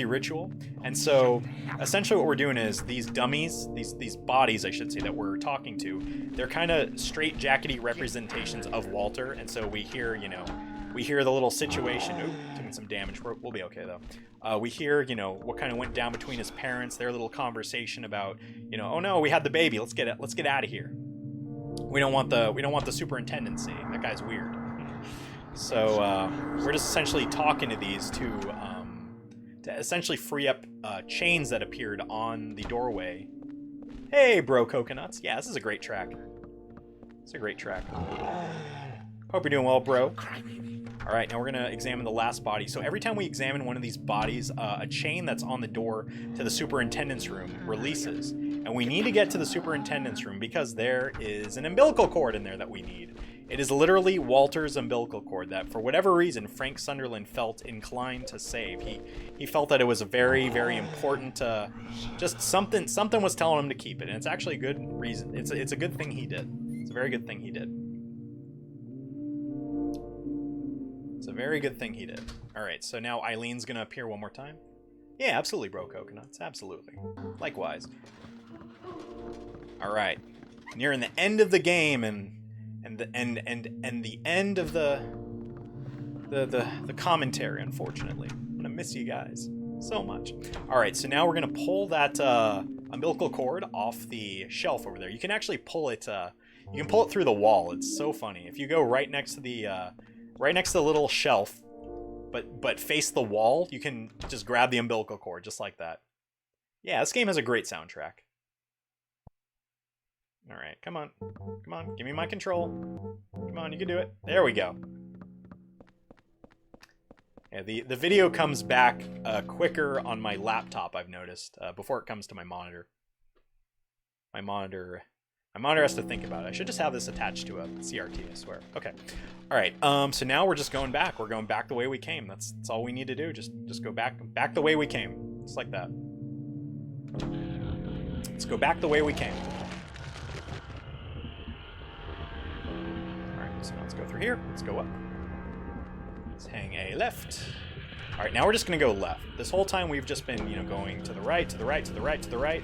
[SPEAKER 1] ritual. And so, essentially what we're doing is these dummies, these bodies, I should say, that we're talking to, they're kind of straight-jackety representations of Walter. And so we hear, the little situation. Ooh, taking some damage. We'll be okay, though. We hear, what kind of went down between his parents, their little conversation about, oh no, we had the baby. Let's get out of here. We don't want the superintendent seeing. That guy's weird. So we're just essentially talking to these to essentially free up chains that appeared on the doorway. Hey, bro, coconuts. Yeah, this is a great track. It's a great track. Hope you're doing well, bro. All right, now we're gonna examine the last body. So every time we examine one of these bodies, a chain that's on the door to the superintendent's room releases. And we need to get to the superintendent's room because there is an umbilical cord in there that we need. It is literally Walter's umbilical cord that, for whatever reason, Frank Sunderland felt inclined to save. He felt that it was a very, very important, just something was telling him to keep it. And it's actually a good reason. It's a good thing he did. It's a very good thing he did. It's a very good thing he did. All right, so now Eileen's gonna appear one more time. Yeah, absolutely, bro, coconuts. Absolutely. Likewise. All right, nearing the end of the game and the end of the commentary. Unfortunately, I'm gonna miss you guys so much. All right, so now we're gonna pull that umbilical cord off the shelf over there. You can actually pull it. You can pull it through the wall. It's so funny. If you go right next to the little shelf, but face the wall, you can just grab the umbilical cord just like that. Yeah, this game has a great soundtrack. All right, come on, give me my control. Come on, you can do it. There we go. Yeah, the video comes back quicker on my laptop, I've noticed, before it comes to my monitor. My monitor has to think about it. I should just have this attached to a CRT, I swear. Okay. All right. So now we're just going back. We're going back the way we came. That's all we need to do. Just go back the way we came. Just like that. Let's go back the way we came. All right. So now let's go through here. Let's go up. Let's hang a left. All right. Now we're just gonna go left. This whole time we've just been, going to the right, to the right, to the right, to the right.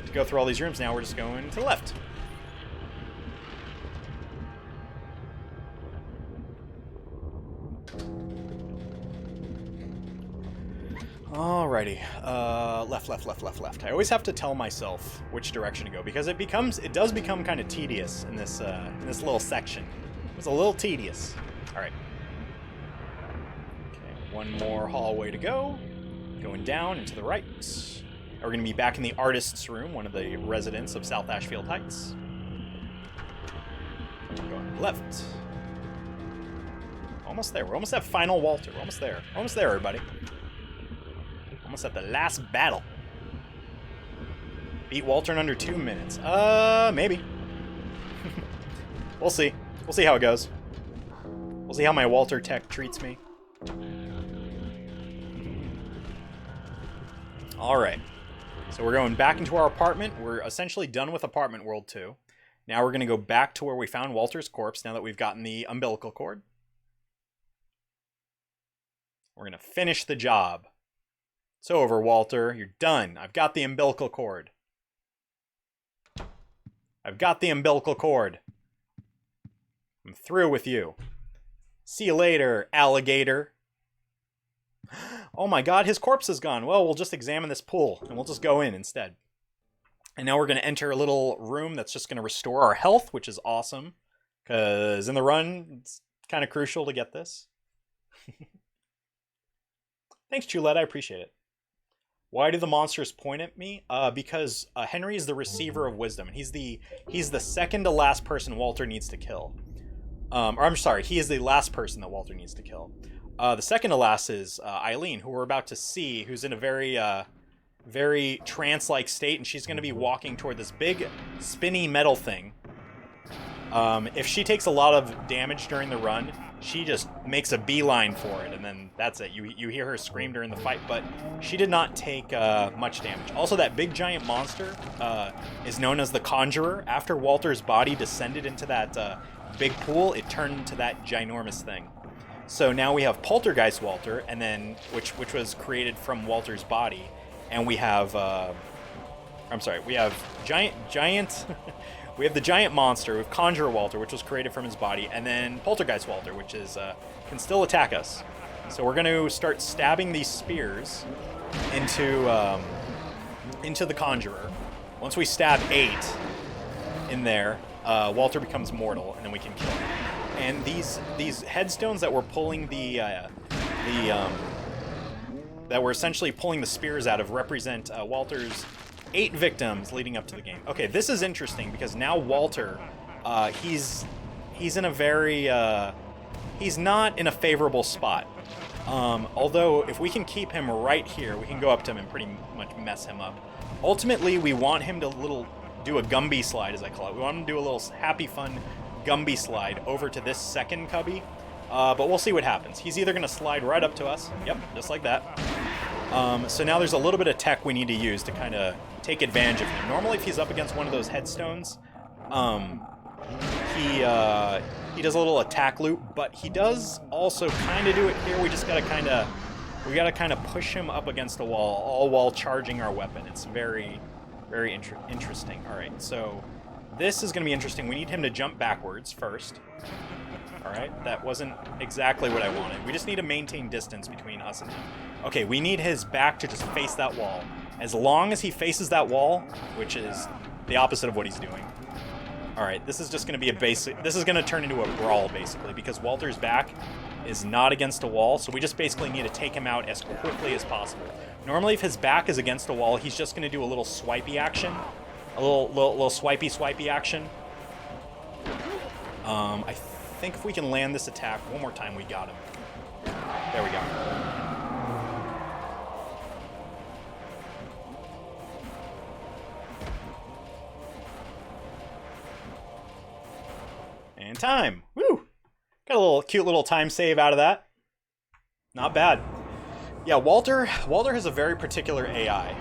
[SPEAKER 1] To go through all these rooms. Now we're just going to the left. Alrighty, left. I always have to tell myself which direction to go because it does become kind of tedious in this little section. It's a little tedious. All right. Okay, one more hallway to go. Going down and to the right. Now we're gonna be back in the artist's room, one of the residents of South Ashfield Heights. Going left. Almost there. We're almost at Final Walter. We're almost there. Almost there, everybody. Almost at the last battle. Beat Walter in under 2 minutes. Maybe. We'll see. We'll see how it goes. We'll see how my Walter tech treats me. Alright. So we're going back into our apartment. We're essentially done with Apartment World 2. Now we're going to go back to where we found Walter's corpse now that we've gotten the umbilical cord. We're going to finish the job. It's over, Walter. You're done. I've got the umbilical cord. I've got the umbilical cord. I'm through with you. See you later, alligator. Oh my god, his corpse is gone. Well, we'll just examine this pool, and we'll just go in instead. And now we're going to enter a little room that's just going to restore our health, which is awesome. Because in the run, it's kind of crucial to get this. Thanks, Chulette. I appreciate it. Why do the monsters point at me? Because Henry is the receiver of wisdom. And he's the second to last person Walter needs to kill. Or I'm sorry, he is the last person that Walter needs to kill. The second to last is Eileen, who we're about to see, who's in a very trance-like state, and she's going to be walking toward this big spinny metal thing. If she takes a lot of damage during the run, she just makes a beeline for it, and then that's it. You hear her scream during the fight, but she did not take much damage. Also, that big giant monster is known as the Conjurer. After Walter's body descended into that big pool, it turned into that ginormous thing. So now we have Poltergeist Walter, and then which was created from Walter's body, and we have we have giant we have the giant monster, we have Conjurer Walter, which was created from his body, and then Poltergeist Walter, which is can still attack us. So we're going to start stabbing these spears into the Conjurer. Once we stab 8 in there, Walter becomes mortal, and then we can kill him. And these headstones that we're pulling that we're essentially pulling the spears out of represent Walter's 8 victims leading up to the game. Okay, this is interesting because now Walter, he's in a very he's not in a favorable spot. Although if we can keep him right here, we can go up to him and pretty much mess him up. Ultimately, we want him to do a Gumby slide, as I call it. We want him to do a little happy fun Gumby slide over to this second cubby, but we'll see what happens. He's either going to slide right up to us, yep, just like that. So now there's a little bit of tech we need to use to kind of take advantage of him. Normally, if he's up against one of those headstones, he does a little attack loop, but he does also kind of do it here. We just gotta kind of push him up against the wall, all while charging our weapon. It's very, very interesting. All right, so this is going to be interesting. We need him to jump backwards first. All right, that wasn't exactly what I wanted. We just need to maintain distance between us and him. Okay, we need his back to just face that wall. As long as he faces that wall, which is the opposite of what he's doing. All right, this is just going to be this is going to turn into a brawl, basically, because Walter's back is not against a wall, so we just basically need to take him out as quickly as possible. Normally, if his back is against a wall, he's just going to do a little swipey action. A little swipey action. I think if we can land this attack one more time, we got him. There we go. And time. Woo! Got a little cute little time save out of that. Not bad. Yeah, Walter has a very particular AI.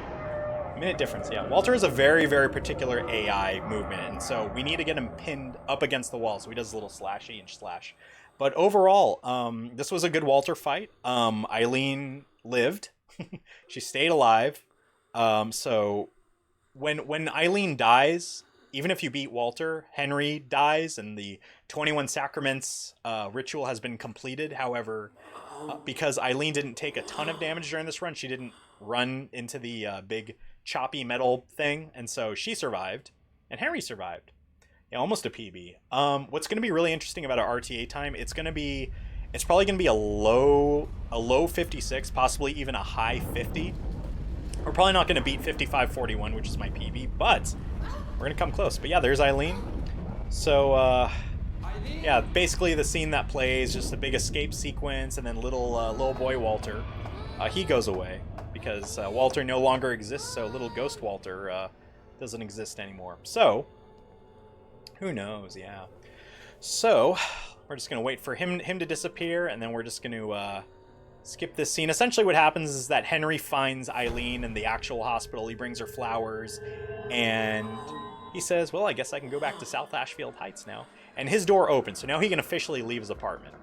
[SPEAKER 1] Minute difference, yeah. Walter has a very, very particular AI movement, and so we need to get him pinned up against the wall, so he does a little slashy and slash. But overall, this was a good Walter fight. Eileen lived. She stayed alive. So when Eileen dies, even if you beat Walter, Henry dies, and the 21 Sacraments ritual has been completed. However, because Eileen didn't take a ton of damage during this run, she didn't run into the big choppy metal thing, and so she survived, and Henry survived. Yeah, almost a PB. What's going to be really interesting about our RTA time, it's probably going to be a low 56, possibly even a high 50. We're probably not going to beat 55:41, which is my PB, but we're going to come close. But yeah, there's Eileen. So, yeah, basically the scene that plays, just a big escape sequence, and then little boy Walter, he goes away. Because Walter no longer exists, so little ghost Walter doesn't exist anymore. So, who knows, yeah. So, we're just going to wait for him to disappear, and then we're just going to skip this scene. Essentially what happens is that Henry finds Eileen in the actual hospital. He brings her flowers, and he says, well, I guess I can go back to South Ashfield Heights now. And his door opens, so now he can officially leave his apartment.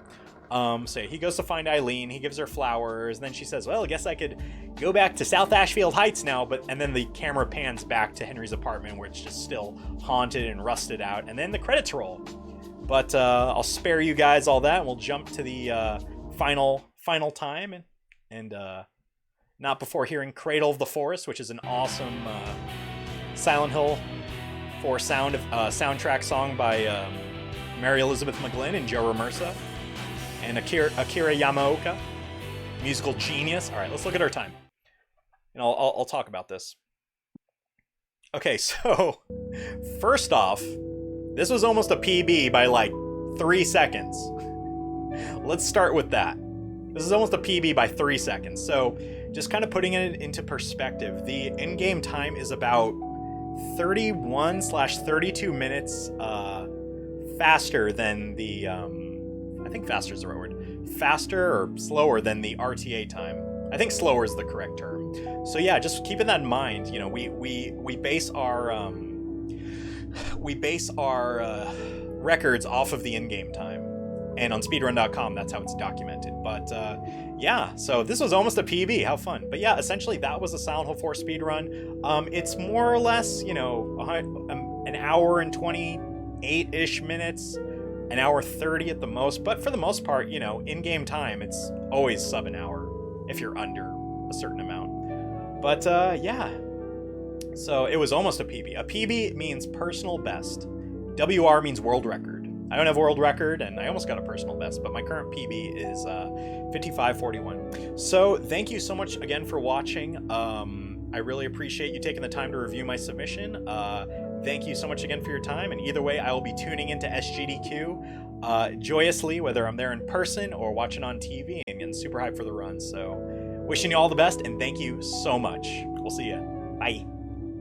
[SPEAKER 1] So he goes to find Eileen, he gives her flowers, and then she says, well, I guess I could go back to South Ashfield Heights now, and then the camera pans back to Henry's apartment where it's just still haunted and rusted out, and then the credits roll. But I'll spare you guys all that. And we'll jump to the final time, and not before hearing "Cradle of the Forest," which is an awesome Silent Hill 4 soundtrack song by Mary Elizabeth McGlynn and Joe Ramersa and Akira Yamaoka, musical genius. All right, let's look at our time, and I'll talk about this. Okay, so first off, this was almost a PB by like 3 seconds. Let's start with that. This is almost a PB by 3 seconds. So just kind of putting it into perspective, the in-game time is about 31/32 minutes faster than the, I think faster is the right word, faster or slower than the RTA time. I think slower is the correct term. So yeah, just keeping that in mind. You know, we base our records off of the in-game time, and on speedrun.com that's how it's documented. But yeah, so this was almost a PB. How fun! But yeah, essentially that was a Silent Hill 4 speedrun. It's more or less, you know, an hour and 28-ish minutes, an hour 30 at the most. But for the most part, you know, in-game time it's always sub an hour if you're under a certain amount. But yeah, so it was almost a PB. A PB means personal best. WR means world record. I don't have a world record, and I almost got a personal best, but my current PB is 55:41. So thank you so much again for watching. I really appreciate you taking the time to review my submission. Thank you so much again for your time, and either way, I will be tuning into SGDQ joyously, whether I'm there in person or watching on TV, and getting super hyped for the run. So wishing you all the best, and thank you so much. We'll see you. Bye.